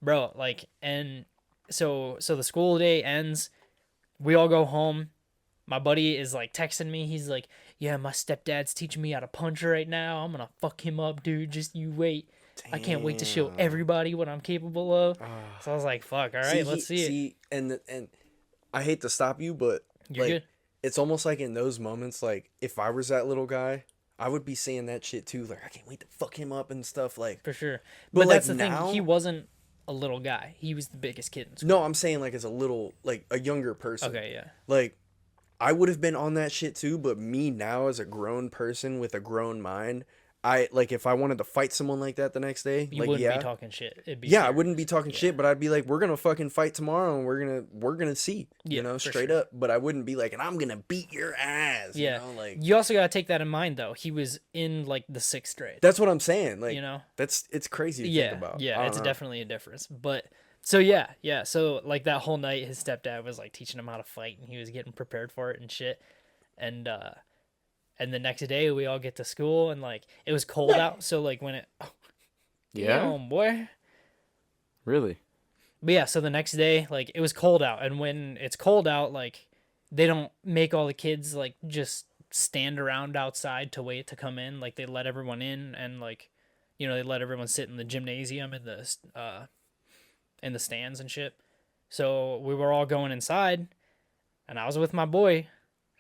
bro. Like, and so the school day ends. We all go home. My buddy is like texting me. He's like, yeah, my stepdad's teaching me how to punch right now. I'm gonna fuck him up, dude. Just you wait. I can't wait to show everybody what I'm capable of. So I was like, fuck, all right, let's see it. And I hate to stop you, but You're like, good. it's almost like in those moments, like if I was that little guy, I would be saying that shit too. Like, I can't wait to fuck him up and stuff. Like, For sure. But, But like, that's the now- thing. He wasn't a little guy. He was the biggest kid in school. no, I'm saying like as a little, like a younger person. Okay, yeah. Like, I would have been on that shit too, but me now as a grown person with a grown mind, if I wanted to fight someone like that the next day, You like, wouldn't yeah. be talking shit. It'd be Yeah, I serious. wouldn't be talking shit, but I'd be like, we're gonna fucking fight tomorrow, and we're gonna see, Yeah, for straight sure. up. But I wouldn't be like, and I'm gonna beat your ass. Yeah. Like You also got to take that in mind, though. He was in, like, the 6th grade. that's what I'm saying. Like, You know? it's crazy to Yeah, think about. yeah, I it's don't know. definitely a difference. But, so, yeah. So, like, that whole night, his stepdad was, like, teaching him how to fight, and he was getting prepared for it and shit. And the next day, we all get to school, and, like, it was cold out, so, like, when it... Yeah? Damn, boy. Really? But yeah, so the next day, like, it was cold out, and when it's cold out, like, they don't make all the kids, like, just stand around outside to wait to come in. Like, they let everyone in, and, like, they let everyone sit in the gymnasium in the stands and shit. So we were all going inside, and I was with my boy,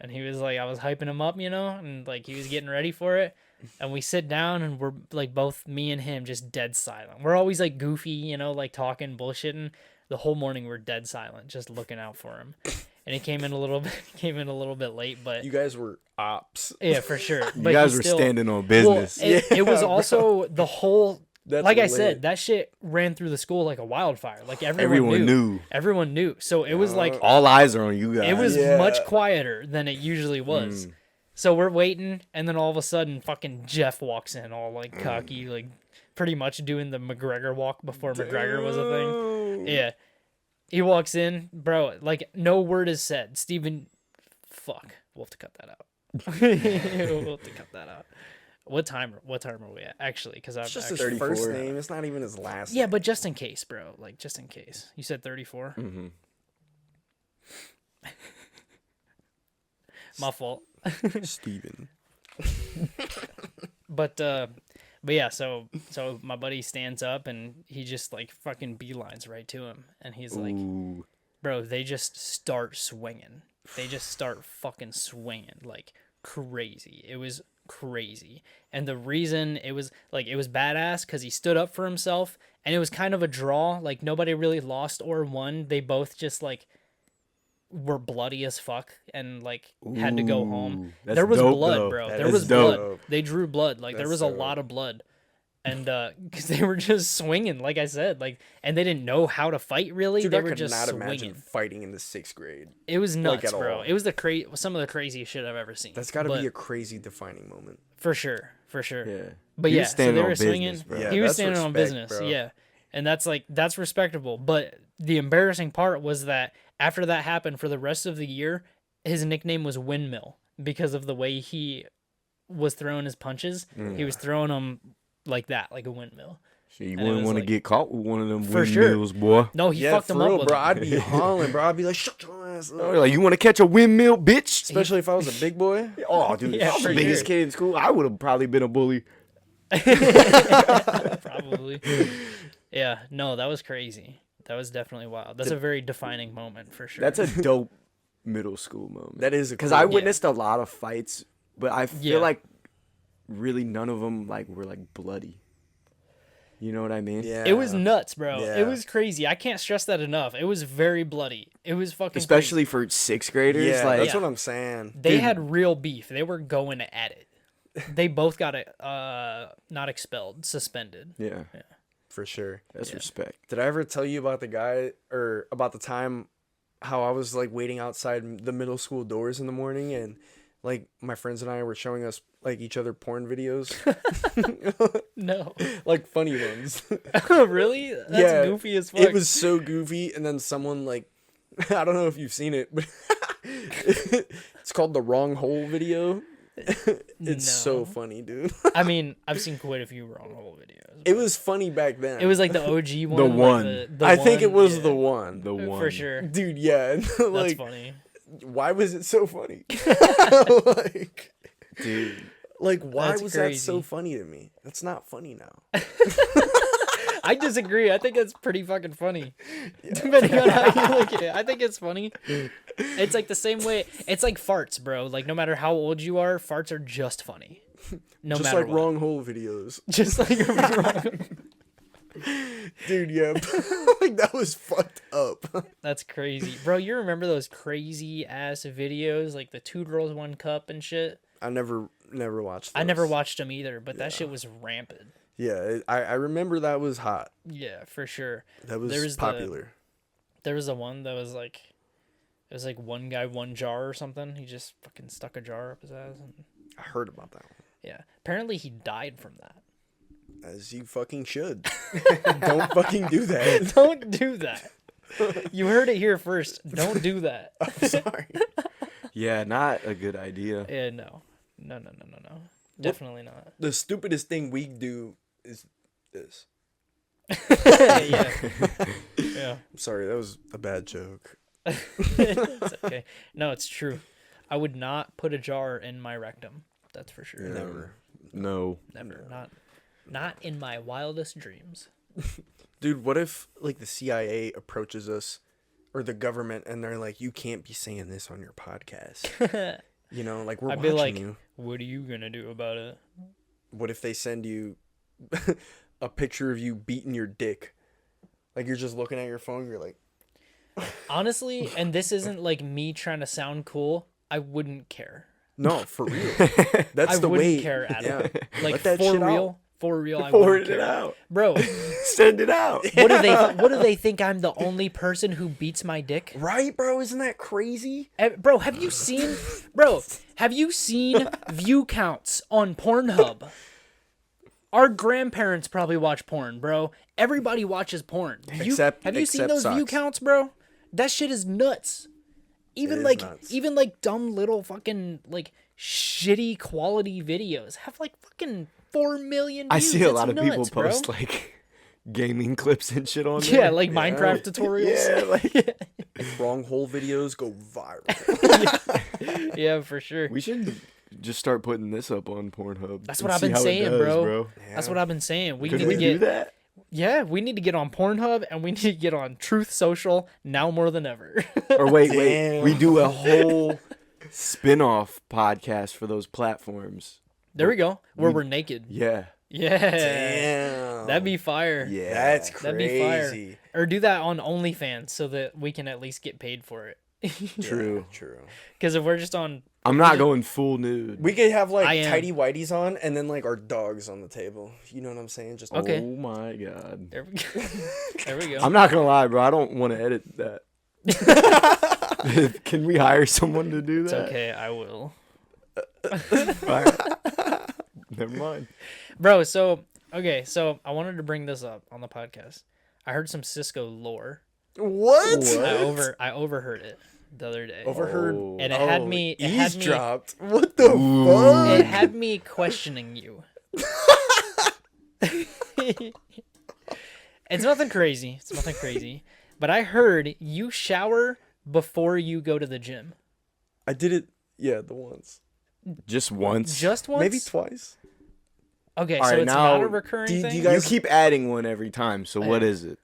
and he was like, I was hyping him up, and, like, he was getting ready for it. And we sit down, and we're, like, both me and him just dead silent. We're always, like, goofy, like, talking, bullshitting. The whole morning we're dead silent, just looking out for him. And he came in a little bit late, but You guys were ops. yeah, for sure. You But guys he were still, standing on business. Well, it was also the whole. That's like I lit. said, that shit ran through the school like a wildfire. Like Everyone knew. Everyone knew. So it was like All eyes are on you guys. it was Yeah. much quieter than it usually was. So we're waiting, and then all of a sudden, fucking Jeff walks in, all like cocky, like pretty much doing the McGregor walk before McGregor was a thing. Yeah, he walks in, bro. Like no word is said. Steven, fuck, we'll have to cut that out. We'll have to cut that out. What time are we at? Actually, because I'm It's just actually, his first 34. name. It's not even his last. yeah, but just in case, bro. Like just in case. You said 34. Mm-hmm. My fault. Steven. But yeah, so my buddy stands up and he just like fucking beelines right to him, and he's like, Ooh. bro, they just start swinging. They just start fucking swinging like crazy. It was crazy. And the reason it was badass because he stood up for himself, and it was kind of a draw. Like nobody really lost or won. They both just like were bloody as fuck and like had to go home. That's There was dope, blood, though. bro. That There is was blood. dope. They drew blood. Like there That's was a dope. lot of blood. And because they were just swinging, like I said, like, and they didn't know how to fight really. Dude, they I were could just not swinging. imagine fighting in the 6th grade. It was nuts, at bro. all. It was some of the craziest shit I've ever seen. That's got to But be a crazy defining moment. for sure. Yeah. But He yeah, was so standing they on were swinging. business, bro. Yeah, He was that's standing on respect, business. bro. Yeah, and that's respectable. But the embarrassing part was that after that happened, for the rest of the year, his nickname was Windmill because of the way he was throwing his punches. He was throwing them like that, like a windmill. So you And it wouldn't was want to like- get caught with one of them For sure. windmills, boy. No, he Yeah, fucked for him real, up with bro. it. I'd be hollering, bro. I'd be like, shut your ass up. Like, you want to catch a windmill, bitch? Especially if I was a big boy. Oh, dude, Yeah, if I was for the biggest sure. kid in school, I would have probably been a bully. Probably. Yeah, no, that was crazy. That was definitely wild. That's a very defining moment for sure. That's a dope middle school moment. That is a Because cool- I Yeah. witnessed a lot of fights, but I feel Yeah. like really none of them like were like bloody. You know what I mean? Yeah. It was nuts, bro. Yeah. It was crazy. I can't stress that enough. It was very bloody. It was fucking Especially for 6th graders. Yeah, like, that's Yeah. what I'm saying. They had real beef. They were going at it. They both got it not expelled, suspended. yeah, For sure. that's respect. Did I ever tell you about the guy or about the time how I was like waiting outside the middle school doors in the morning and like my friends and I were showing us like each other porn videos, No. like funny ones. Really? That's Yeah, goofy as fuck. It was so goofy, and then someone like I don't know if you've seen it, but it's called the wrong hole video. It's so No. funny, dude. I mean, I've seen quite a few wrong hole videos. It was funny back then. It was like the OG one. like one. the I think it one, was yeah, the one. The one. for sure. Dude, yeah. and, That's like, funny. why was it so funny? like, Dude. like, why That's was that so crazy. funny to me? That's not funny now. I disagree. I think it's pretty fucking funny. Depending on how you look at it. I think it's funny. It's like the same way. It's like farts, bro. Like no matter how old you are, farts are just funny. No Just matter like what. wrong hole videos. Just like wrong. Dude, yeah. like, that was fucked up. That's crazy. Bro, you remember those crazy ass videos? Like the 2 girls, 1 cup and shit? I never watched I never those. watched them either, but that shit was rampant. Yeah, I remember that was hot. Yeah, for sure. That was There was popular. There was a one that was like, it was like one guy, 1 jar or something. He just fucking stuck a jar up his ass. And, I heard about that one. yeah. Apparently he died from that. As you fucking should. Don't fucking do that. Don't do that. You heard it here first. Don't do that. I'm sorry. Yeah, not a good idea. Yeah, no. No. Definitely not. The stupidest thing we do is this. Yeah. Yeah. I'm sorry, that was a bad joke. It's okay. No, it's true. I would not put a jar in my rectum. That's for sure. Never. No. Never. Not in my wildest dreams. Dude, what if like the CIA approaches us or the government and they're like, you can't be saying this on your podcast. You know, like we're I'd watching be like, you. what are you gonna do about it? What if they send you a picture of you beating your dick? Like you're just looking at your phone, you're like, Honestly, and this isn't like me trying to sound cool, I wouldn't care. no, for real. That's I the wouldn't way. care at yeah. all. Like Let that for shit real, out. for real, I Forward wouldn't it care. out. Bro, Send it out. what do they think I'm the only person who beats my dick? Right, bro? Isn't that crazy? Bro, have you seen view counts on Pornhub? Our grandparents probably watch porn, bro. Everybody watches porn. Have you seen Except those view socks. counts, bro? That shit is nuts. Even is nuts. even like dumb little fucking like shitty quality videos have like fucking 4 million views. I see a It's lot of people nuts, bro. post like gaming clips and shit on there. Yeah, like Minecraft tutorials. Yeah, like Wrong hole videos go viral. Yeah, for sure. we should just start putting this up on Pornhub. That's and what I've see been how it saying, does, bro. That's what I've been saying. We Could need we to do get that? Yeah, we need to get on Pornhub and we need to get on Truth Social now more than ever. Or wait, Damn. we do a whole spin-off podcast for those platforms. There we go. Where we're naked. Yeah. Yeah. Damn. That'd be fire. Yeah. That's That'd be fire. crazy. Or do that on OnlyFans so that we can at least get paid for it. True. Yeah, true. Because if we're just on, I'm not going full nude. We could have I like am. tidy whities on and then like our dogs on the table. You know what I'm saying? Just Okay. Oh my god. there we go. There we go. I'm not gonna lie, bro. I don't want to edit that. Can we hire someone to do It's that? okay. I will. Alright. Never mind. Bro, so I wanted to bring this up on the podcast. I heard some Cisco lore. What? I overheard it the other day. Overheard. Oh. And it had me eavesdropped. What the Ooh. fuck? it had me questioning you. It's nothing crazy. It's nothing crazy. But I heard you shower before you go to the gym. I did it. Yeah, the once. Just once. Just once? Maybe twice. Okay, All so right, it's now, not a recurring do thing? you You guys- keep adding one every time. So what is it?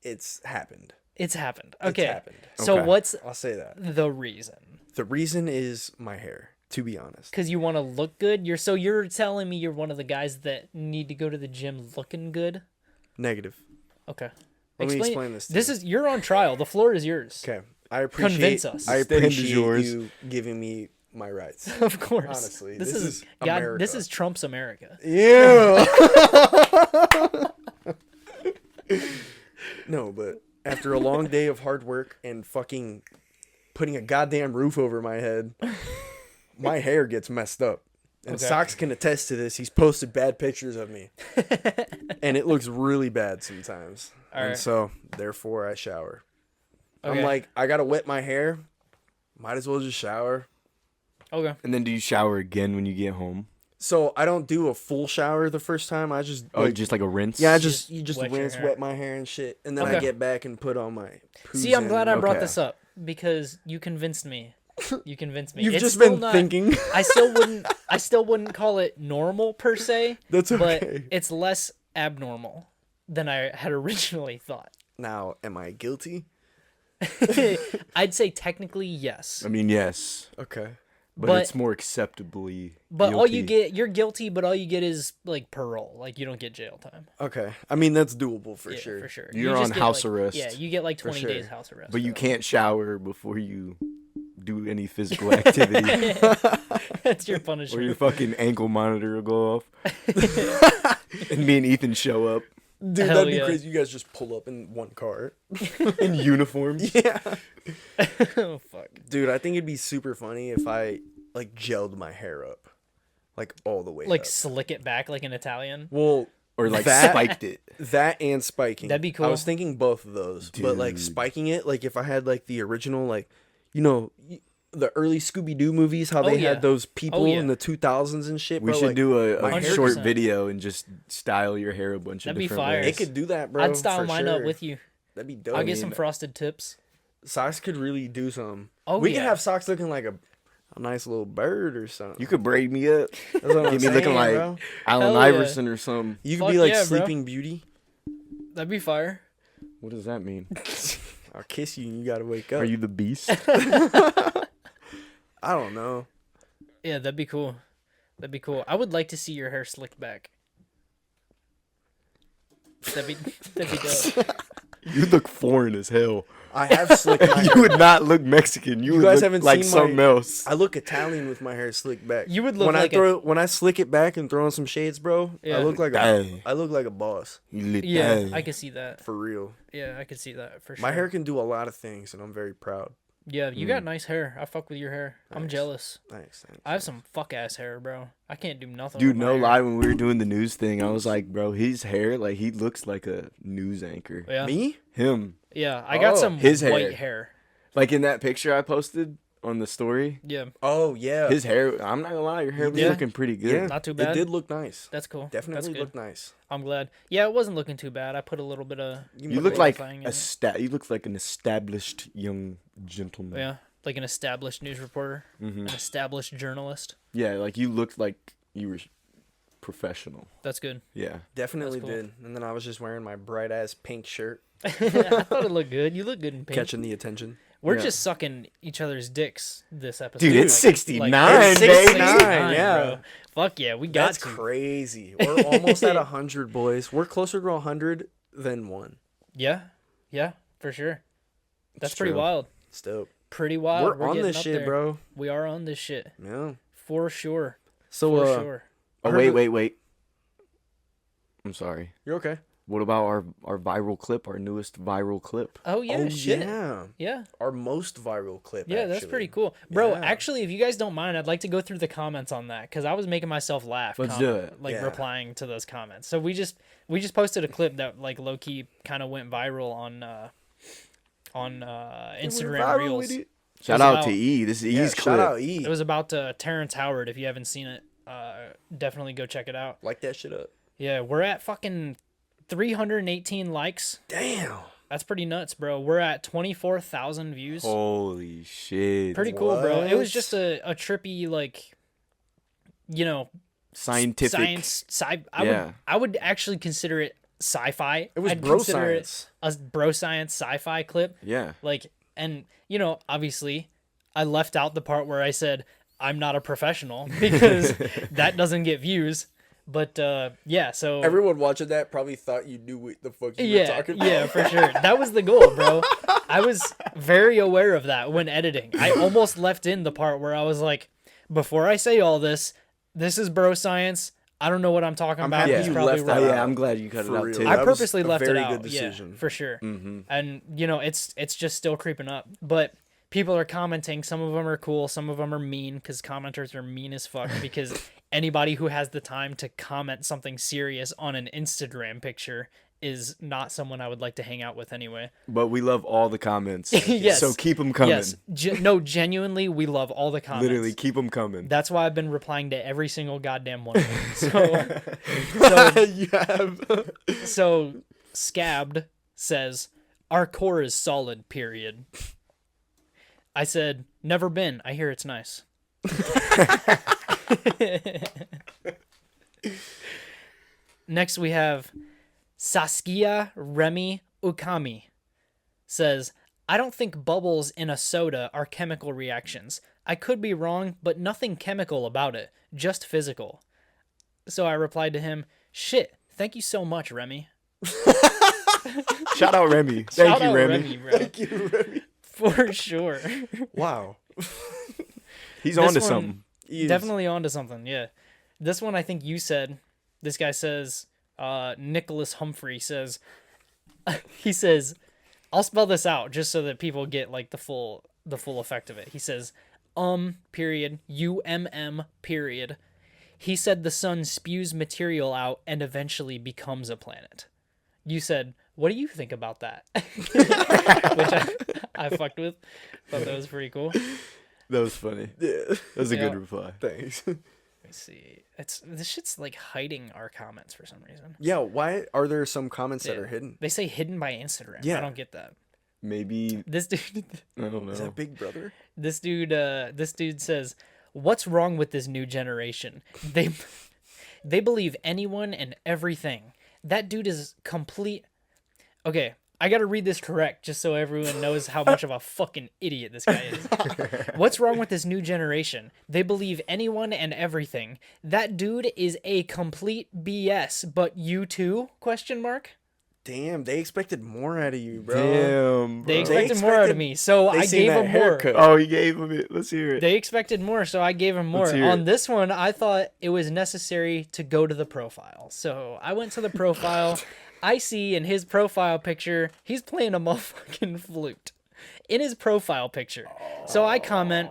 It's happened. It's happened. Okay. happened. So Okay. what's I'll say that. the reason? The reason is my hair, to be honest. Because you want to look good? You're telling me you're one of the guys that need to go to the gym looking good? Negative. Okay. Let me explain this to This you. is you're on trial. The floor is yours. Okay. I appreciate Convince us. I Stand is appreciate yours. you giving me my rights. Of course. Honestly, this this is is God. America. This is Trump's America. Yeah. No, but after a long day of hard work and fucking putting a goddamn roof over my head, my hair gets messed up. And Okay. Socks can attest to this. He's posted bad pictures of me. And it looks really bad sometimes. All And right. so, therefore, I shower. Okay. I'm like, I gotta wet my hair. Might as well just shower. Okay. And then do you shower again when you get home? So I don't do a full shower the first time. I just Oh, just like a rinse? yeah, Just you just wet your rinse, hair. wet my hair and shit, and then I Okay. get back and put on my. See, I'm glad I brought Okay. this up because you convinced me. You convinced me. You've It's just still been not- thinking. I still wouldn't call it normal per se. That's But okay. it's less abnormal than I had originally thought. Now, am I guilty? I'd say technically yes. I mean, yes. Okay. But- it's more acceptably But all you guilty. get, you're guilty, but all you get is like parole. Like you don't get jail time. Okay. I mean, that's doable for Yeah, sure. for sure. You're You just on get, house like- arrest. Yeah, you get like 20 sure. days house arrest. But you for can't shower before you do any physical activity. that. That's your Or your punishment. fucking ankle monitor will go off. And me and Ethan show up Dude, Hell that'd be yeah. crazy. You guys just pull up in one car. in uniforms. Yeah. Oh fuck. Dude, I think it'd be super funny if I like gelled my hair up, like all the way. Like up. slick it back like an Italian. Well, Or like That- spiked it. that and spiking. That'd be I cool. was thinking both of those, but like Dude. spiking it, like if I had like the original, like the early Scooby Doo movies, how Oh, they yeah. had those people yeah. in the 2000s and shit. We bro, should like, do a my hair- short 100%. video and just style your hair a bunch That'd of be different fire. ways. It could do that, bro. I'd style for mine sure. up with you. That'd be dope. I'll get some frosted tips. Socks could really do something. Oh, we yeah. could have Socks looking like a nice little bird or something. You could braid me up. That's what I'm Get me looking saying, like bro. Allen Hell yeah. Iverson or something. You could Fuck be like yeah, bro. Sleeping Beauty. That'd be fire. What does that mean? I'll kiss you and you gotta wake up. Are you the beast? I don't know. Yeah, that'd be cool. That'd be cool. I would like to see your hair slicked back. That'd be dope. You look foreign as hell. I have slicked my You hair. would not look Mexican. You would guys look haven't like seen something my- else. I look Italian with my hair slicked back. You would look when like when I slick it back and throw on some shades, bro. Yeah. I look like Dang. I look like a boss You look Yeah, dang. I could see that. for real. Yeah, I could see that for sure. My hair can do a lot of things, and I'm very proud. Yeah, you got nice hair. I fuck with your hair. I'm Thanks. jealous. Thanks. I have some fuck ass hair, bro. I can't do nothing. Dude, with my no hair. lie. When we were doing the news thing, I was like, bro, his hair, like, he looks like a news anchor. Yeah, Me? Him. yeah. I got Oh, some his hair. white hair. Like in that picture I posted, on the story. Yeah, Oh yeah. His hair, I'm not gonna lie, your hair was Yeah. looking pretty good. Yeah, Not too bad. It did look nice. that's cool. Definitely That's good. looked nice. I'm glad. Yeah, it wasn't looking too bad. I put a little bit of You look like clarifying in it. you look like an established young gentleman. Yeah, like an established news reporter, Mm-hmm. an established journalist. Yeah, like you looked like you were professional. That's good. Yeah. Definitely cool. did. And then I was just wearing my bright ass pink shirt, I thought it looked good. You look good in pink. catching the attention. We're Yeah. just sucking each other's dicks this episode. Dude, it's 69, It's baby. 69, yeah. bro. Fuck yeah, we got That's to. crazy. We're almost at 100, boys. We're closer to 100 than 1. Yeah, yeah, for sure. That's It's pretty true. wild. It's dope. Pretty wild. We're on getting this up shit, there. bro. We are on this shit Yeah. for sure. So, For sure. Oh, Heard wait. I'm sorry. you're okay. What about our viral clip, our newest viral clip? Oh yeah, shit. yeah. Yeah. Our most viral clip. Yeah, that's actually. pretty cool. Bro, Yeah. actually, if you guys don't mind, I'd like to go through the comments on that because I was making myself laugh. Let's do it. Like Yeah. replying to those comments. So we just posted a clip that like low key kind of went viral on Instagram Reels. Shout was out about- to E. This is Yeah, E's shout clip. out E. It was about Terrence Howard. If you haven't seen it, definitely go check it out. Like that shit up. Yeah, we're at fucking 318 likes. Damn. That's pretty nuts, bro. We're at 24,000 views. Holy shit. Pretty cool, bro. It was What? just a trippy, like, you know, Scientific. science. Yeah. I would actually consider it sci-fi. It was I'd bro consider science. it a bro science sci-fi clip. Yeah. Like, and you know, obviously, I left out the part where I said I'm not a professional because that doesn't get views. But yeah, so Everyone watching that probably thought you knew what the fuck you were yeah, talking about. yeah, for sure. That was the goal, bro. I was very aware of that when editing. I almost left in the part where I was like, before I say all this, this is bro science. I don't know what I'm talking I'm about. happy He's you probably left that right. Oh, out. yeah, I'm glad you cut it For out real. too. I That was purposely a left very it out. good decision. Yeah, for sure. Mm-hmm. And you know, it's just still creeping up. But people are commenting. Some of them are cool. Some of them are mean because commenters are mean as fuck. Because anybody who has the time to comment something serious on an Instagram picture is not someone I would like to hang out with anyway. But we love all the comments. Yes. So keep them coming. Yes. No, genuinely, we love all the comments. Literally, keep them coming. That's why I've been replying to every single goddamn one of them. So, You have. so Scabbed says, our core is solid, period. I said, never been. I hear it's nice. Next we have Saskia Remy Ukami says, I don't think bubbles in a soda are chemical reactions. I could be wrong, but nothing chemical about it, just physical. So I replied to him, shit, thank you so much, Remy. Shout out Remy. Thank Shout you, out Remy. bro. Thank you, Remy. For sure. Wow. He's This on to one- something. He is. Definitely onto something, yeah. This one I think you said, this guy says, Nicholas Humphrey says, he says, I'll spell this out just so that people get like the full effect of it. He says, period, UMM, period. He said the sun spews material out and eventually becomes a planet. You said, what do you think about that? Which I fucked with. Thought that was pretty cool. That was funny. Yeah. That was a Yeah. good reply. Thanks. Let me see. This shit's like hiding our comments for some reason. Yeah, why are there some comments that Yeah. are hidden? They say hidden by Instagram. Yeah. I don't get that. Maybe, This dude I don't know. Is that Big Brother? this dude says, "What's wrong with this new generation? They believe anyone and everything. That dude is complete." Okay, I got to read this correct just so everyone knows how much of a fucking idiot this guy is. What's wrong with this new generation? They believe anyone and everything. That dude is a complete BS, but you too? Question mark. Damn, they expected more out of you, bro. Damn, bro. They expected more out of expected- me, so they I seen gave that him more. haircut. Oh, he gave him it. Let's hear it. They expected more, so I gave him more. Let's hear On it. this one, I thought it was necessary to go to the profile. So I went to the profile. I see in his profile picture, he's playing a motherfucking flute. In his profile picture. So I comment,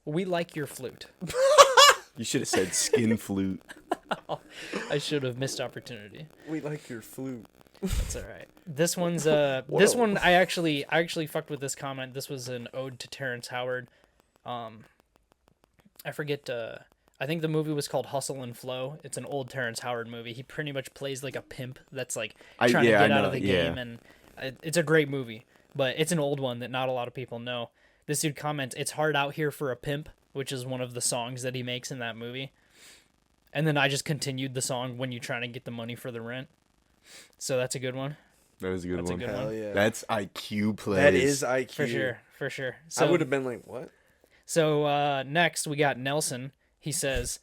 we like your flute. You should have said skin flute. I should have missed opportunity. We like your flute. That's all right. This one's this one I actually fucked with this comment. This was an ode to Terrence Howard. I forget. I think the movie was called Hustle and Flow. It's an old Terrence Howard movie. He pretty much plays like a pimp that's like trying to get out of the game, and it's a great movie. But it's an old one that not a lot of people know. This dude comments, "It's hard out here for a pimp," which is one of the songs that he makes in that movie. And then I just continued the song, "When you trying to get the money for the rent." So that's a good one. That was a good one. Hell yeah. That's IQ plays. That is IQ. For sure. So, I would have been like, what? So next we got Nelson. He says,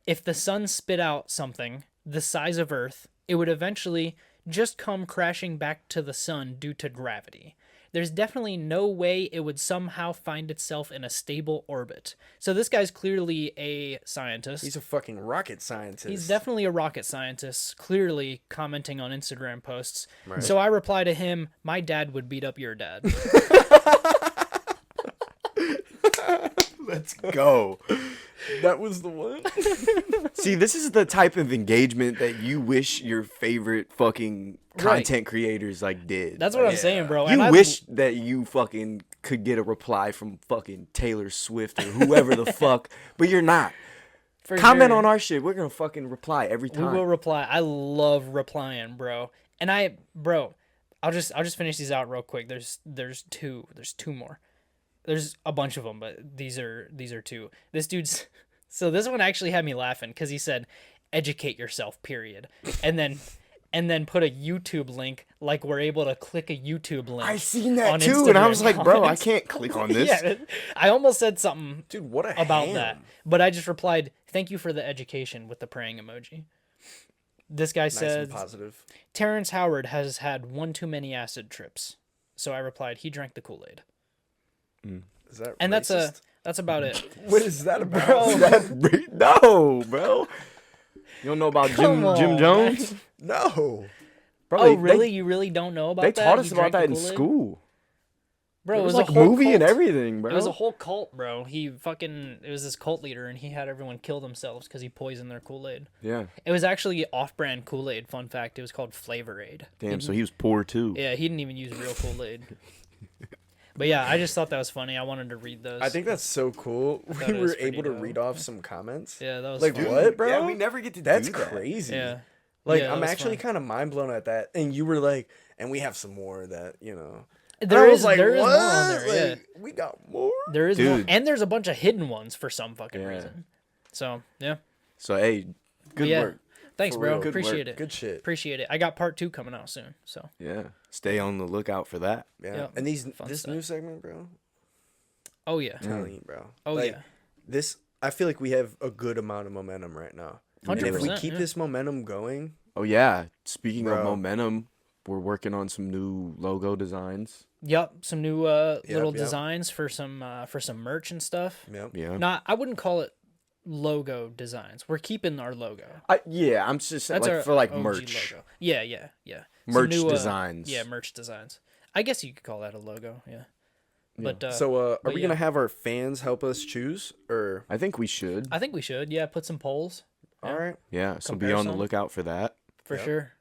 if the sun spit out something the size of Earth, it would eventually just come crashing back to the sun due to gravity. There's definitely no way it would somehow find itself in a stable orbit. So this guy's clearly a scientist. He's a fucking rocket scientist. He's definitely a rocket scientist, clearly commenting on Instagram posts. Right. So I reply to him, my dad would beat up your dad. Let's go. That was the one? See, this is the type of engagement that you wish your favorite fucking content creators like did. That's what I'm saying, bro. You And wish that you fucking could get a reply from fucking Taylor Swift or whoever the fuck, but you're not. For Comment sure. on our shit. We're gonna fucking reply every We time. will reply. I love replying, bro. And I'll just finish these out real quick. There's two more. There's a bunch of them, but these are two. This dude's so this one actually had me laughing because he said, "Educate yourself," period, and then put a YouTube link like we're able to click a YouTube link. I seen that on too, and I Instagram was like, bro, I comments. can't click on this. Yeah, I almost said something Dude, what a about ham. that, but I just replied, "Thank you for the education," with the praying emoji. This guy Nice says, and positive. Terrence Howard has had one too many acid trips. So I replied, he drank the Kool-Aid. Is that And racist? that's about it. What is that about? No, bro. You don't know about Come Jim on, Jones? No. Bro, Oh, really? You really don't know about They that? taught us He about drank the that in Kool-Aid? school. Bro, It was like a a whole movie cult. and everything, bro. It was a whole cult, bro. It was this cult leader, and he had everyone kill themselves because he poisoned their Kool-Aid. Yeah. It was actually off-brand Kool-Aid. Fun fact, it was called Flavor Aid. Damn, so he was poor too. Yeah, he didn't even use real Kool-Aid. But yeah, I just thought that was funny. I wanted to read those. I think that's so cool. Thought We it was were pretty able to dope. read off some comments. Yeah, that was Like, fun. what, bro? Yeah, we never get to That's do that. crazy. Yeah. Like, Yeah, that I'm was actually fun. kind of mind blown at that. And you were like, and we have some more that, you know. There I is was like, there is what? more on there. Yeah. Like, we got more? There is more, Dude. and there's a bunch of hidden ones for some fucking Yeah. reason. So yeah, So hey, good yeah. work. Thanks, For bro. real. Good Appreciate work. it. Good shit. Appreciate it. I got part 2 coming out soon. So Yeah. Stay on the lookout for that. Yeah. Yep. And Fun this stuff. new segment, bro. oh yeah, I'm telling you, bro. oh Like, yeah, This, I feel like we have a good amount of momentum right now. And if we 100%, keep yeah. this momentum going, Oh yeah. Speaking of Bro. momentum, we're working on some new logo designs. Yep. Some new little yep. designs for some merch and stuff. yep. Yeah. Not, I wouldn't call it logo designs. We're keeping our logo. Yeah, I'm just saying, That's like our for like OG merch. logo. Yeah. Some Merch new, designs. Yeah, merch designs. I guess you could call that a logo. Yeah. But So, are but we yeah. gonna have our fans help us choose, or I think we should. I think we should. Yeah, put some polls. all right? Yeah. So be Compare on the some. lookout for that. For Yep. sure.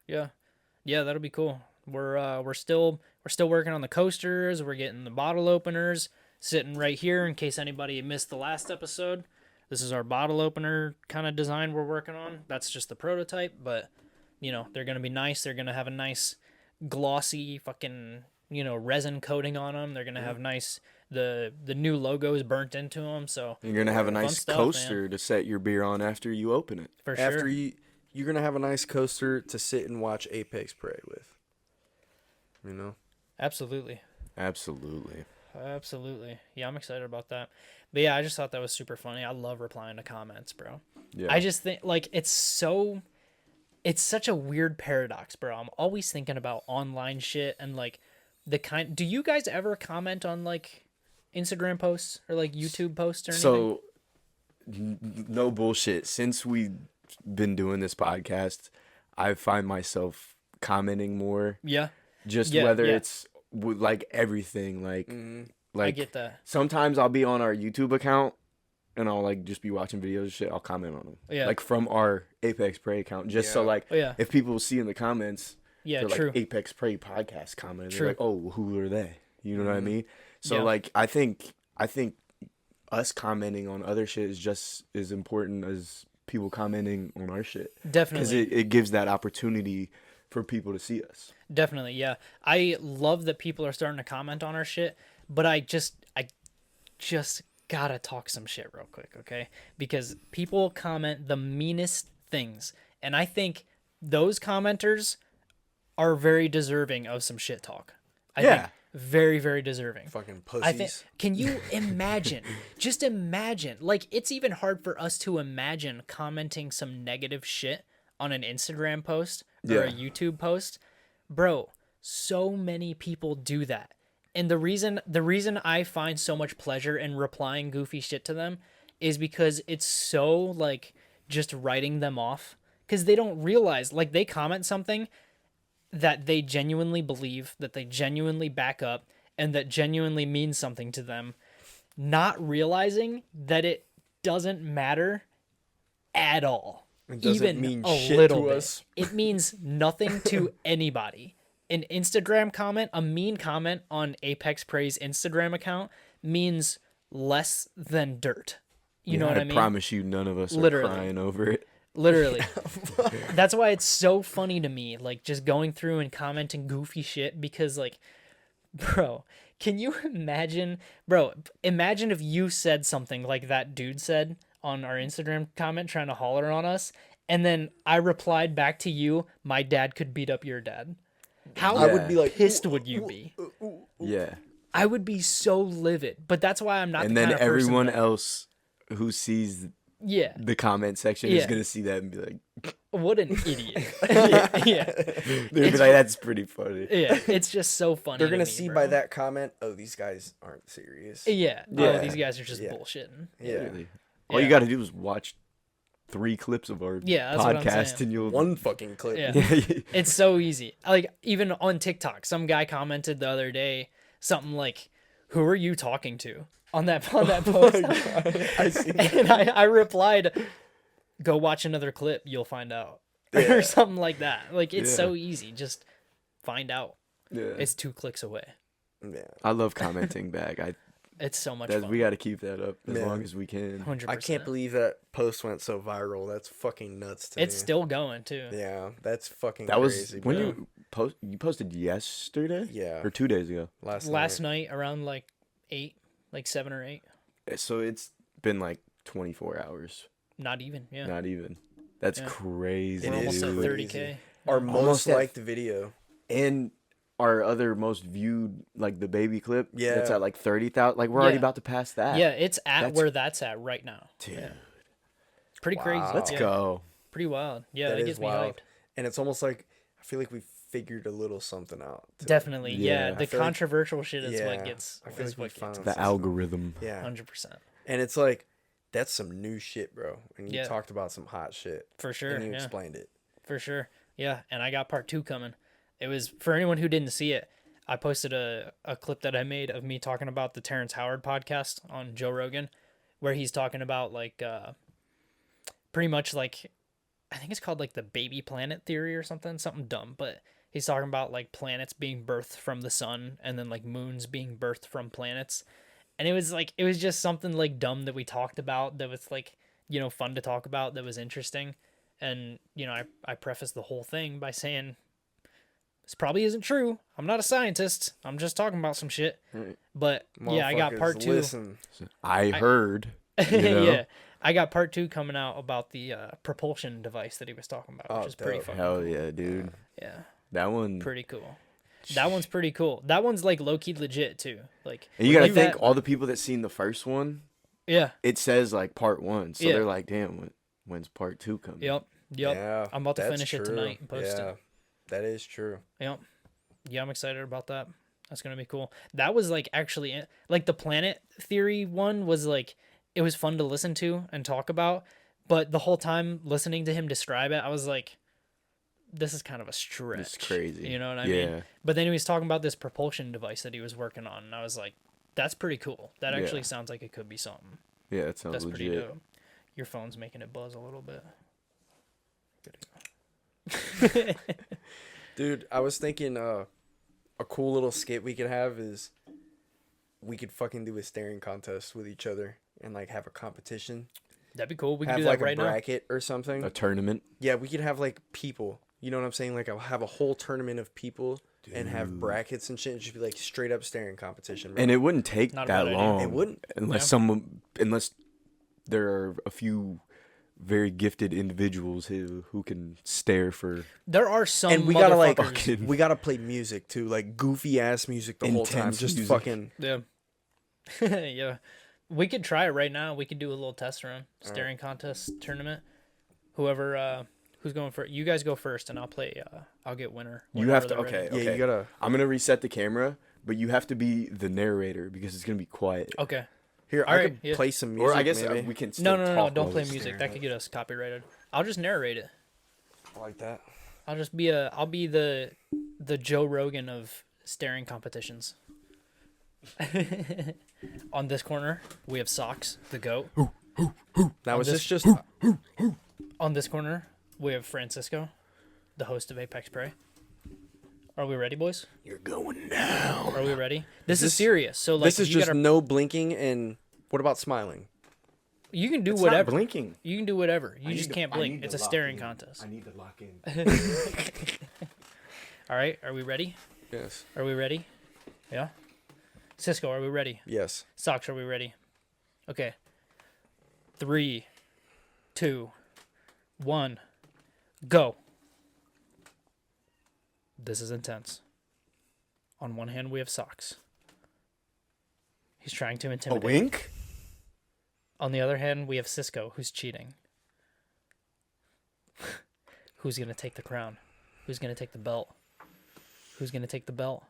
Yeah, that'll be cool. We're still working on the coasters. We're getting the bottle openers sitting right here in case anybody missed the last episode. This is our bottle opener kind of design we're working on. That's just the prototype, but you know, they're going to be nice. They're going to have a nice glossy fucking, you know, resin coating on them. They're going to have nice the new logos burnt into them, so You're gonna have a Fun nice stuff, coaster to set your beer on after you open it. for sure. After you're gonna have a nice coaster to sit and watch Apex parade with. You know. Absolutely. Absolutely. Yeah, I'm excited about that. But yeah, I just thought that was super funny. I love replying to comments, bro. Yeah. I just think like it's such a weird paradox, bro. I'm always thinking about online shit and like do you guys ever comment on like Instagram posts or like YouTube posts or anything? So, no bullshit. Since we've been doing this podcast, I find myself commenting more. Yeah, Just Yeah, whether yeah. it's with like everything, like I get that. Sometimes I'll be on our YouTube account and I'll like just be watching videos and shit. I'll comment on them. Yeah. Like from our Apex Prey account, just so Yeah. like Oh, yeah. if people see in the comments, Yeah, they're true. like Apex Prey podcast commenting. True. They're like, oh, who are they? You know what I mean? So Yeah. like I think us commenting on other shit is just as important as people commenting on our shit. Because Definitely. it gives that opportunity for people to see us. Definitely, yeah. I love that people are starting to comment on our shit, but I just gotta talk some shit real quick, okay? Because people comment the meanest things, and I think those commenters are very deserving of some shit talk. I think very, very deserving. Fucking I think. pussies. Can you imagine? Just imagine. Like, it's even hard for us to imagine commenting some negative shit on an Instagram post or a Yeah. YouTube post. Bro, so many people do that. And the reason I find so much pleasure in replying goofy shit to them is because it's so like just writing them off, because they don't realize, like, they comment something that they genuinely believe, that they genuinely back up, and that genuinely means something to them, not realizing that it doesn't matter at all. It doesn't Even mean a shit little to bit. us. It means nothing to anybody. An Instagram comment, a mean comment on Apex Prey's Instagram account means less than dirt. You know what I mean? I promise you, none of us Literally. are crying over it. Literally. That's why it's so funny to me, like, just going through and commenting goofy shit, because, like, bro, can you imagine, imagine if you said something like that dude said on our Instagram comment trying to holler on us, and then I replied back to you, my dad could beat up your dad. How I would be like, pissed would you be? Yeah. I would be so livid. But that's why I'm not And the then kind of person everyone that- else who sees Yeah. the comment section is Yeah. going to see that and be like, What an idiot. yeah. they'll be like, that's pretty funny. Yeah. It's just so funny. They're to gonna me, see bro. by that comment, oh, these guys aren't serious. Yeah. Yeah. Oh, these guys are just Yeah. bullshitting. Yeah. Really. All Yeah. you got to do is watch 3 clips of our Yeah, that's what I'm podcast saying. and you'll. One fucking clip. Yeah. Yeah. It's so easy. Like, even on TikTok, some guy commented the other day something like, "Who are you talking to?" on that post. I see. And I replied, "Go watch another clip, you'll find out." Or something like that. Like, it's Yeah. so easy. Just find out. Yeah. It's 2 clicks away. Yeah. I love commenting back. It's so much We fun. got to keep that up as Yeah. long as we can. 100%. I can't believe that post went so viral. That's fucking nuts to It's me. still going too. Yeah, that's fucking That was crazy. when bro. you posted yesterday? Yeah. Or 2 days ago. Last night around like 7 or 8. So it's been like 24 hours. Not even. Yeah. Not even. That's Yeah. crazy. We're almost at dude. 30K. Our Almost most at- liked video. And our other most viewed, like the baby clip, Yeah. that's at like 30,000. Like we're already Yeah. about to pass that. Yeah, it's at That's- where that's at right now. Dude, Yeah. Pretty Wow. crazy. let's Yeah. go. Pretty wild. Yeah, That that is gets me wild. hyped. And it's almost like I feel like we figured a little something out. too. Definitely. Yeah, Yeah. the I feel like- controversial shit is what Yeah. gets. I feel is like we what found gets. The system. algorithm. Yeah. 100%. And it's like that's some new shit, bro. And you Yeah. talked about some hot shit. For sure. And you Yeah. explained it. For sure. Yeah, and I got part 2 coming. It was, for anyone who didn't see it, I posted a clip that I made of me talking about the Terrence Howard podcast on Joe Rogan, where he's talking about like pretty much like, I think it's called like the baby planet theory or something dumb, but he's talking about like planets being birthed from the sun and then like moons being birthed from planets. And it was just something like dumb that we talked about that was like, fun to talk about, that was interesting. And, I prefaced the whole thing by saying, this probably isn't true. I'm not a scientist. I'm just talking about some shit. Right. But yeah, I got Motherfuckers, part 2. Listen. I heard. You know? Yeah. I got part 2 coming out about the propulsion device that he was talking about, which Oh, is pretty dope. fucking Hell cool. yeah, dude. Yeah. That one. Pretty cool. That one's pretty cool. That one's like low key legit too. Like, And you gotta like think that- all the people that seen the first one, Yeah. it says like part 1. So Yeah. they're like, damn, when's part 2 coming? Yep. Yeah. I'm about to that's finish it true. tonight and post Yeah. it. That is true. Yep. Yeah, I'm excited about that. That's gonna be cool. That was like actually like the planet theory one was like, it was fun to listen to and talk about, but the whole time listening to him describe it, I was like, this is kind of a stretch. It's crazy. You know what I Yeah. mean? But then he was talking about this propulsion device that he was working on, and I was like, that's pretty cool. That Yeah. actually sounds like it could be something. Yeah, that sounds That's pretty legit. dope. Your phone's making it buzz a little bit. Dude, I was thinking a cool little skit we could have is we could fucking do a staring contest with each other and like have a competition. That'd be cool. We could Have do that like right a now. bracket or something. A tournament. Yeah, we could have like people. You know what I'm saying? Like I'll have a whole tournament of people and have brackets and shit. And just be like straight up staring competition. Bro. And it wouldn't take Not a that bad idea. long. It wouldn't. Unless there are a few very gifted individuals who can stare for There are some And we gotta like motherfuckers- we gotta play music too, like goofy ass music the whole time. Intense Just music. fucking Yeah. Yeah. We could try it right now. We could do a little test run. Staring contest tournament. Whoever who's going first. You guys go first and I'll play I'll get winner. you have whenever to they're ready. okay. Yeah, you gotta I'm gonna reset the camera, but you have to be the narrator because it's gonna be quiet. Okay. here. I Alright, could yeah. play some music. Or I guess maybe. we can. No, Still no, talk don't while play we're music. staring That at could it. get us copyrighted. I'll just narrate it. like that. I'll just be I'll be the Joe Rogan of staring competitions. On this corner, we have Socks, the goat. Now is this- this just On this corner, we have Francisco, the host of Apex Prey. Are we ready, boys? You're going down. Are we ready? This is this- serious. So like, this is you just gotta, no blinking and what about smiling? you can do It's whatever. not blinking. You can do whatever. You I just need can't to- I blink. need It's to a lock staring in. contest. I need to lock in. All right, are we ready? Yes. Are we ready? Yeah. Cisco, are we ready? Yes. Socks, are we ready? Okay. 3, 2, 1, go. This is intense. On one hand, we have Socks. He's trying to A intimidate. wink? On the other hand, we have Cisco, who's cheating. Who's going to take the crown? Who's going to take the belt? Who's going to take the belt?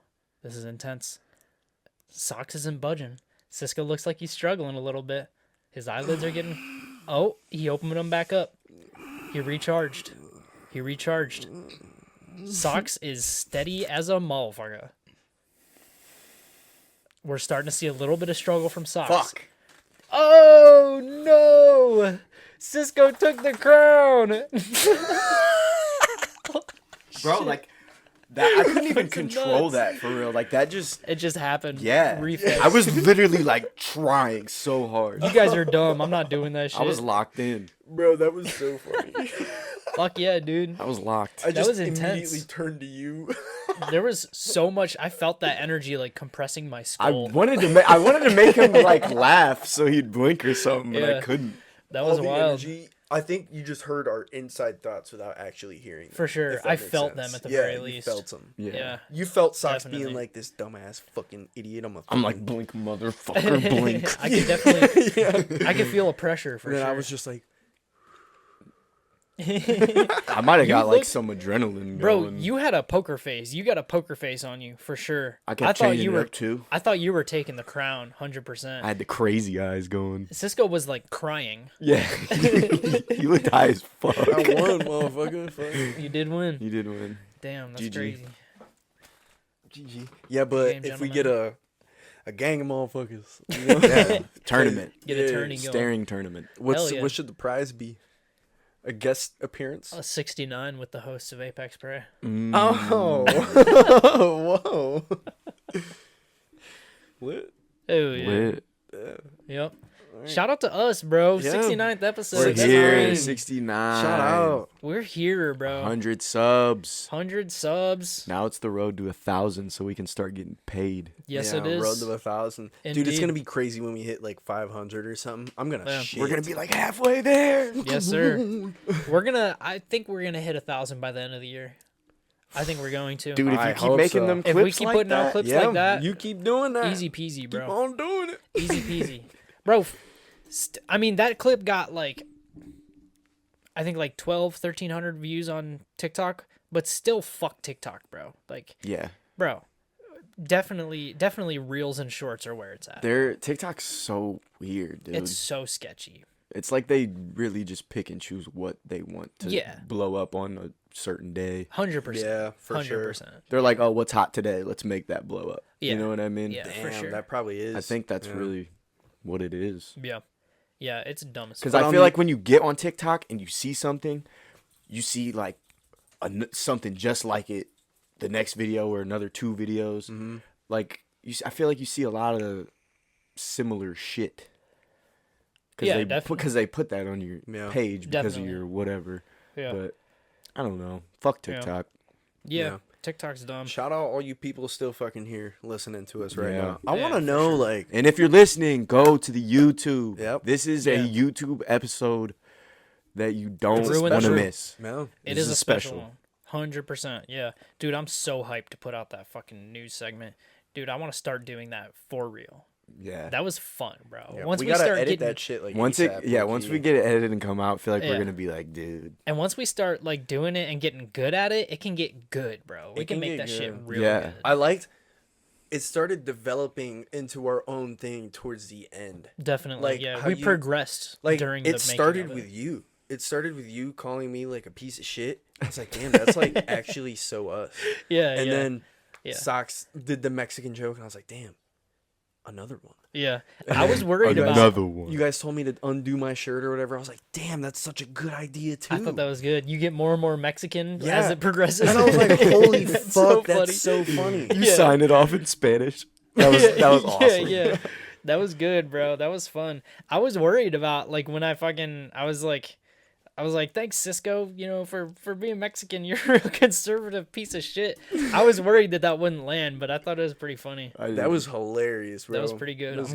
This is intense. Socks isn't budging. Cisco looks like he's struggling a little bit. His eyelids are getting... Oh, he opened them back up. He recharged. He recharged. Socks is steady as a motherfucker. We're starting to see a little bit of struggle from Socks. Fuck. Oh no! Cisco took the crown. Bro, like that I couldn't even Fucking control nuts. that for real. Like that just It just happened. yeah. Reflex. I was literally like trying so hard. You guys are dumb. I'm not doing that shit. I was locked in. Bro, that was so funny. Fuck yeah, dude. I was locked. I just was intense. immediately turned to you. There was so much. I felt that energy like compressing my I skull. wanted to make him like laugh so he'd blink or something, but I Yeah. couldn't. That All was the wild. energy. I think you just heard our inside thoughts without actually hearing them. For sure. if that I makes felt sense. them at the Yeah, very you least. felt them. Yeah. Yeah. You felt Socks Definitely. being like this dumbass fucking idiot. I'm like blink motherfucker blink. I could definitely. I could feel a pressure for and then sure. I was just like, I might have got like looked- some adrenaline Bro, going. you had a poker face. You got a poker face on you for sure. I kept thought changing you it were. up too. I thought you were taking the crown, 100%. I had the crazy eyes going. Cisco was like crying. Yeah. You looked high as fuck. I won, motherfucker. Fuck. You did win. You did win. Damn, that's GG. crazy. GG. Yeah, but Game if we gentlemen. get a gang of motherfuckers, you know? Yeah. Tournament. Get Yeah, a tourney going. Staring tournament. What's Hell yeah. what should the prize be? A guest appearance? A 69 with the hosts of Apex Prey. Oh, whoa! Lit. Oh yeah. Lit. Yep. Shout out to us, bro. Yeah. 69th episode. We're That's here. crazy. 69. Shout out. We're here, bro. 100 subs. 100 subs. Now it's the road to 1,000 so we can start getting paid. Yes, Yeah, it is. Road to 1,000. Dude, Indeed. it's gonna be crazy when we hit like 500 or something. I'm gonna Yeah. shit. We're going to be like halfway there. Yes, sir. I think we're gonna hit 1,000 by the end of the year. I think we're going to. Dude, if you I keep hope making so. them If clips we keep like putting out that, clips yeah, like that, you keep doing that. easy peasy, Keep bro. on doing it. Easy peasy. Bro, I mean, that clip got like, I think like 1,300 views on TikTok, but still fuck TikTok, bro. Like, yeah. bro, definitely reels and shorts are where it's at. Their TikTok's so weird, dude. It's so sketchy. It's like they really just pick and choose what they want to Yeah. blow up on a certain day. 100%. Yeah, for sure. 100%. They're like, oh, what's hot today? Let's make that blow up. Yeah. You know what I mean? Yeah, for Damn, sure. that probably is. I think that's Yeah. really what it is. Yeah. Yeah, it's dumb as Because fuck. I feel like when you get on TikTok and you see something, you see like something just like it, the next video or another 2 videos. Mm-hmm. Like I feel like you see a lot of similar shit. Yeah, definitely. Because they put that on your page because Definitely. of your whatever. Yeah. But I don't know. Fuck Yeah. TikTok. Yeah. TikTok's dumb. Shout out all you people still fucking here listening to us right Yeah. now. I Yeah, want to for know, sure. like, And if you're listening, go to the YouTube. Yep. This is Yeah. a YouTube episode that you don't Ruin want to the- miss. no. It This is is a special special. one. 100%. Yeah. Dude, I'm so hyped to put out that fucking news segment. Dude, I want to start doing that for real. Yeah. That was fun, bro. Yeah, Once we we gotta start edit getting that shit like Once ASAP, once low-key. we get it edited and come out, I feel like Yeah. we're gonna be like, dude. and once we start like doing it and getting good at it, it can get good, bro. We It can can make get that shit good. real Yeah. good. I liked it started developing into our own thing towards the end. Definitely. like, Yeah. how We you- progressed Like during the it making started of it. with you. It started with you calling me like a piece of shit. I was like, damn, that's like actually so us. Yeah, And yeah. then Yeah. Socks did the Mexican joke, and I was like, damn, another one. Yeah. I was worried about Another one. You guys told me to undo my shirt or whatever. I was like, damn, that's such a good idea too. I thought that was good. You get more and more Mexican as Yeah. it progresses. And I was like, holy That's fuck, so that's so funny. You Yeah. signed it off in Spanish. That was awesome. Yeah. That was good, bro. That was fun. I was worried about like when I was like, thanks Cisco, for being Mexican. You're a real conservative piece of shit. I was worried that wouldn't land, but I thought it was pretty funny. That was hilarious, bro. That was pretty good. It was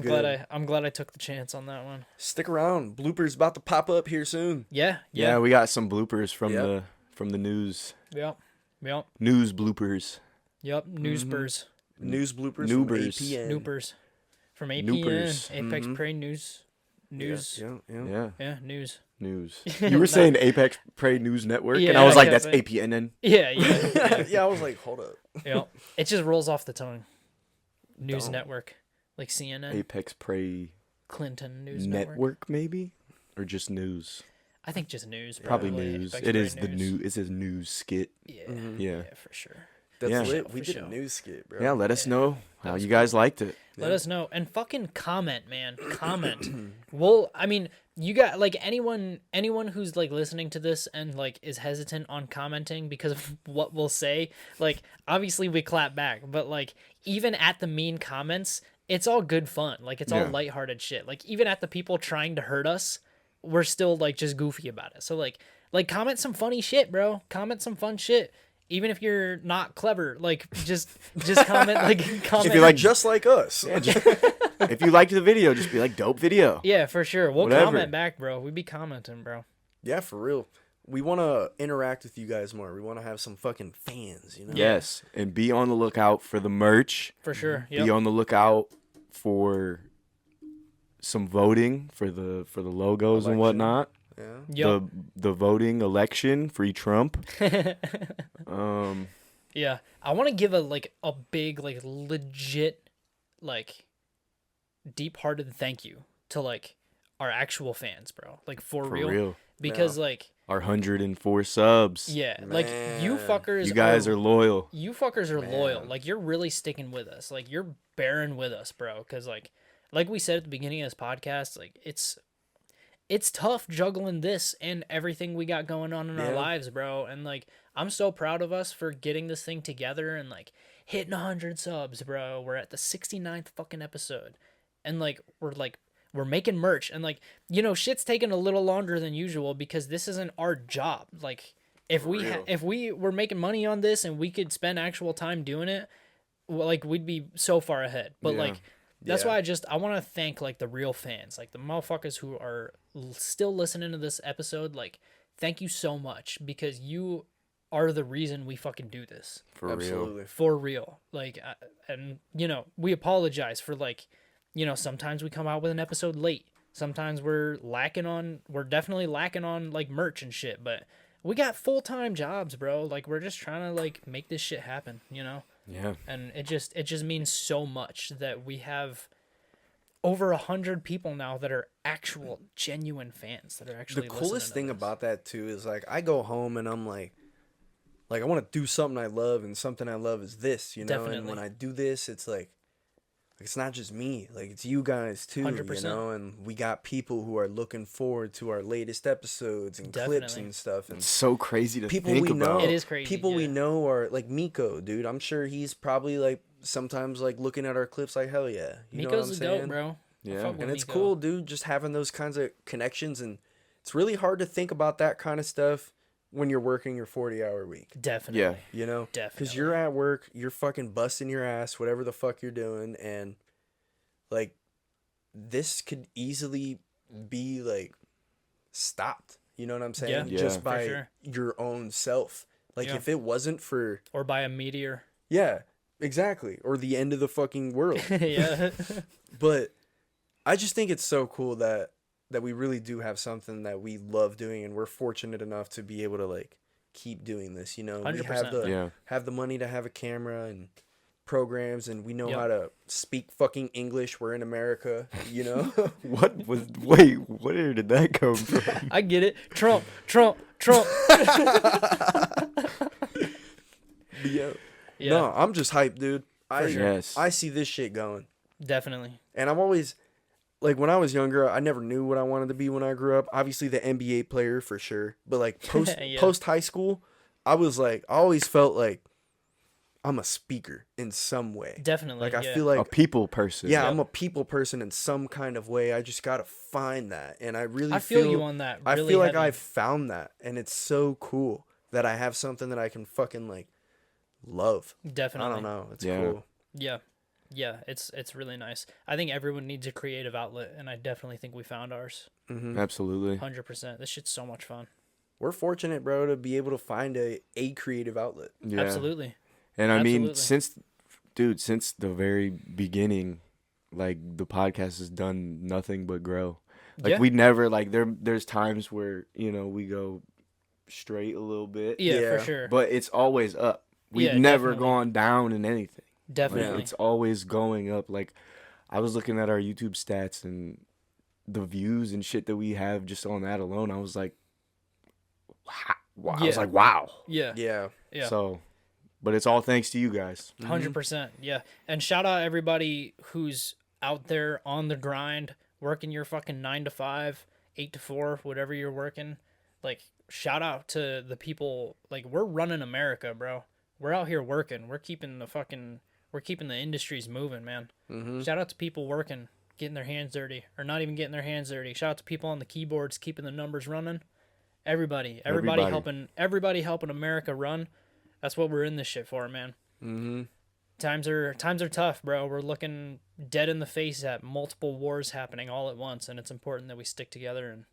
I'm glad I took the chance on that one. Stick around. Bloopers about to pop up here soon. Yeah. Yeah, we got some bloopers from Yep. the news. Yep. Yep. News bloopers. Yep. Newspers. News bloopers Noobers. from APN. Noopers. From APN. Noopers. Apex Prey News. News. Yeah. Yeah. Yeah, news. News. You were saying Apex Prey News Network, and Yeah, I was I like, kept that's saying- APNN. Yeah, yeah. Yeah, I was like, hold up. Yep. It just rolls off the tongue. News Don't. Network. Like CNN. Apex Prey Clinton News Network. Network, maybe? Or just news? I think just news. Probably news. Apex It Prey is the new. It's a news skit. Yeah, Yeah. yeah, for sure. That's Yeah. lit. We For did sure. a news skit, bro. Yeah, let us know how was you guys liked it. Let us know and fucking comment, man. Comment. Well, I mean, you got like anyone who's like listening to this and like is hesitant on commenting because of what we'll say. Like, obviously we clap back, but like even at the mean comments, it's all good fun. Like it's all Yeah. lighthearted shit. Like even at the people trying to hurt us, we're still like just goofy about it. So like comment some funny shit, bro. Comment some fun shit. Even if you're not clever, like just comment comment. If you're like Just like us. if you liked the video, just be like, dope video. Yeah, for sure. We'll Whatever. comment back, bro. We be commenting, bro. Yeah, for real. We want to interact with you guys more. We want to have some fucking fans, you know? Yes, and be on the lookout for the merch. For sure. Be Yep. on the lookout for some voting for the logos and Election. whatnot. Yeah. Yep. The voting election, free Trump. Yeah. I want to give a big legit deep-hearted thank you to our actual fans, bro. Like for For real. real. Because Our 104 subs. yeah, like you Man. fuckers You guys are loyal. you fuckers are loyal. Man. Like you're really sticking with us. Like you're bearing with us, bro. Cause like we said at the beginning of this podcast, like it's tough juggling this and everything we got going on in our Yeah. lives, bro. And like I'm so proud of us for getting this thing together and like hitting 100 subs, bro. We're at the 69th fucking episode, and we're making merch, and shit's taking a little longer than usual because this isn't our job. Like if we were making money on this and we could spend actual time doing it, well, we'd be so far ahead. But Yeah. that's Yeah. why I want to thank the real fans, the motherfuckers who are still listening to this episode. Thank you so much, because you are the reason we fucking do this. For real. Absolutely. For real. And we apologize for sometimes we come out with an episode late. Sometimes we're definitely lacking on merch and shit, but we got full-time jobs, bro. We're just trying to make this shit happen, Yeah. And it just means so much that we have over 100 people now that are actual genuine fans that are actually The listening coolest to thing this. about that too is I go home and I'm like I want to do something I love, and something I love is this, you know. And Definitely. when I do this, it's it's not just me, it's you guys too, 100%. you know. And we got people who are looking forward to our latest episodes and clips Definitely. and stuff. And It's so crazy to people think we know, about. It is crazy, People we yeah. know are Miko, dude. I'm sure he's probably sometimes looking at our clips hell yeah. You know what I'm Miko's a saying? dope, bro. Yeah. fuck with And it's Nico. cool, dude, just having those kinds of connections. And it's really hard to think about that kind of stuff when you're working your 40-hour week. Definitely. Yeah. You know? Definitely. Because you're at work, you're fucking busting your ass, whatever the fuck you're doing. And, like, this could easily be, like, stopped. You know what I'm saying? Yeah, Just for by sure. your own self. Like, Yeah. if it wasn't for... Or by a meteor. Yeah, exactly. Or the end of the fucking world. Yeah. But I just think it's so cool that we really do have something that we love doing, and we're fortunate enough to be able to like keep doing this. You know, we 100%. Yeah. have the money to have a camera and programs, and we know Yep. how to speak fucking English. We're in America, you know. Where did that come from? I get it. Trump. Yeah. Yeah, No, I'm just hyped, dude. Yes. I see this shit going, definitely. and I'm always like when I was younger, I never knew what I wanted to be when I grew up. Obviously, the NBA player for sure, but like Yeah. post high school, I was like, I always felt like I'm a speaker in some way. Definitely. Like I yeah. feel like A people person. yeah, Yep. I'm a people person in some kind of way. I just gotta find that, and I really I feel you on that. I Really feel like heavy. I've found that, and it's so cool that I have something that I can fucking like love. Definitely. I don't know, it's Yeah. cool. Yeah. Yeah, it's really nice. I think everyone needs a creative outlet, and I definitely think we found ours. Absolutely. 100%. This shit's so much fun. We're fortunate, bro, to be able to find a creative outlet. Yeah. Absolutely. And I mean, Absolutely. since the very beginning, like the podcast has done nothing but grow. Like Yeah. we never like there's times where, you know, we go straight a little bit. Yeah, Yeah. for sure. But it's always up. We've Yeah, never definitely. gone down in anything. Like, Definitely. it's always going up. Like I was looking at our YouTube stats and the views and shit that we have just on that alone. I was like, wow. I was Yeah. like, wow. Yeah. Yeah. Yeah. So, but it's all thanks to you guys. 100%. Yeah. And shout out everybody who's out there on the grind, working your fucking 9 to 5, 8 to 4, whatever you're working. Like, shout out to the people. Like, we're running America, bro. We're out here working. We're keeping the industries moving, man. Shout out to people working, getting their hands dirty, or not even getting their hands dirty. Shout out to people on the keyboards, keeping the numbers running. Everybody helping America run. That's what we're in this shit for, man. Times are tough, bro. We're looking dead in the face at multiple wars happening all at once, and it's important that we stick together and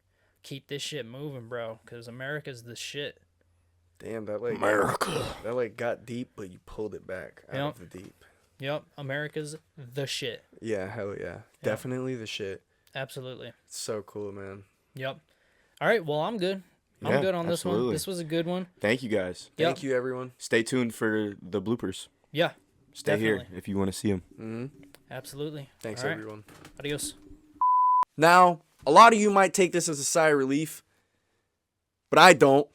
keep this shit moving, bro, because America's the shit. Damn, that like America. that like got deep, but you pulled it back out Yep. of the deep. Yep, America's the shit. Yeah, hell yeah. Definitely the shit. Absolutely. It's so cool, man. Yep. All right, well, I'm good. I'm Yeah, good on this one. absolutely. This was a good one. Thank you guys. Yep. Thank you, everyone. Stay tuned for the bloopers. Yeah, Stay here Definitely. if you want to see them. absolutely. Thanks, All right. everyone. Adios. Now, a lot of you might take this as a sigh of relief, but I don't.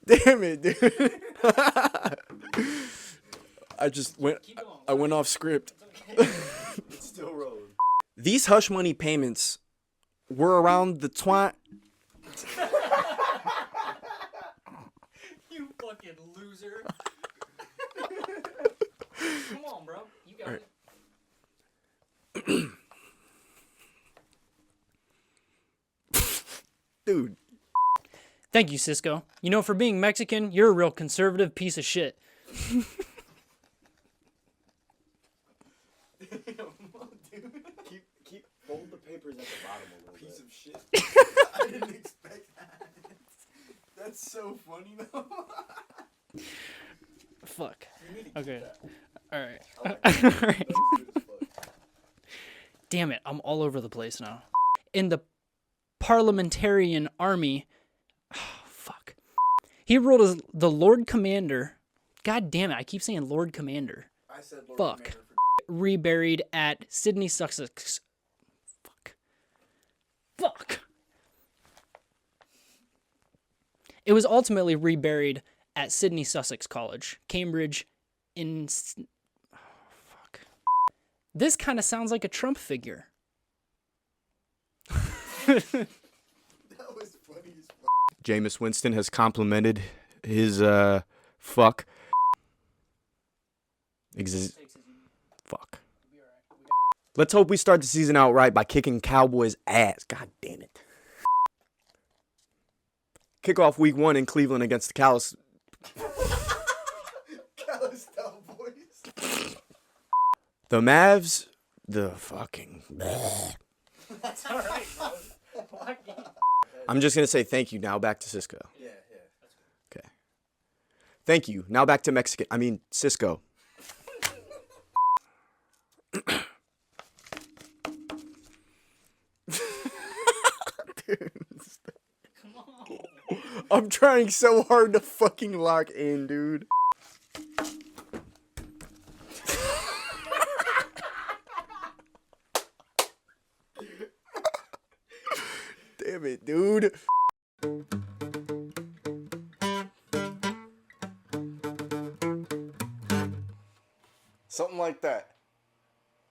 Damn it, dude. I went off script. It's still rolling. These hush money payments were around the You fucking loser. Come on, bro. You got it. Dude. Thank you, Cisco. You know, for being Mexican, you're a real conservative piece of shit. Keep fold the papers at the bottom a little piece of shit. I didn't expect that. That's so funny though. Fuck. Okay. All right. All right. Damn it, I'm all over the place now. In the parliamentarian army, fuck. He ruled as the Lord Commander. God damn it, I keep saying Lord Commander. I said Lord Fuck. Commander Reburied at Sydney, Sussex. Fuck. It was ultimately reburied at Sydney, Sussex College, Cambridge, in. Oh, fuck. This kind of sounds like a Trump figure. That was funny as fuck. Jameis Winston has complimented his fuck Fuck. Let's hope we start the season out right by kicking Cowboys' ass. God damn it. Kickoff week 1 in Cleveland against the Callous Cowboys. The Mavs, the fucking. That's all right, bro. I'm just gonna say thank you. Now back to Cisco. Yeah. Okay. Thank you. Now back to Mexican. I mean Cisco. I'm trying so hard to fucking lock in, dude. Damn it, dude. Something like that.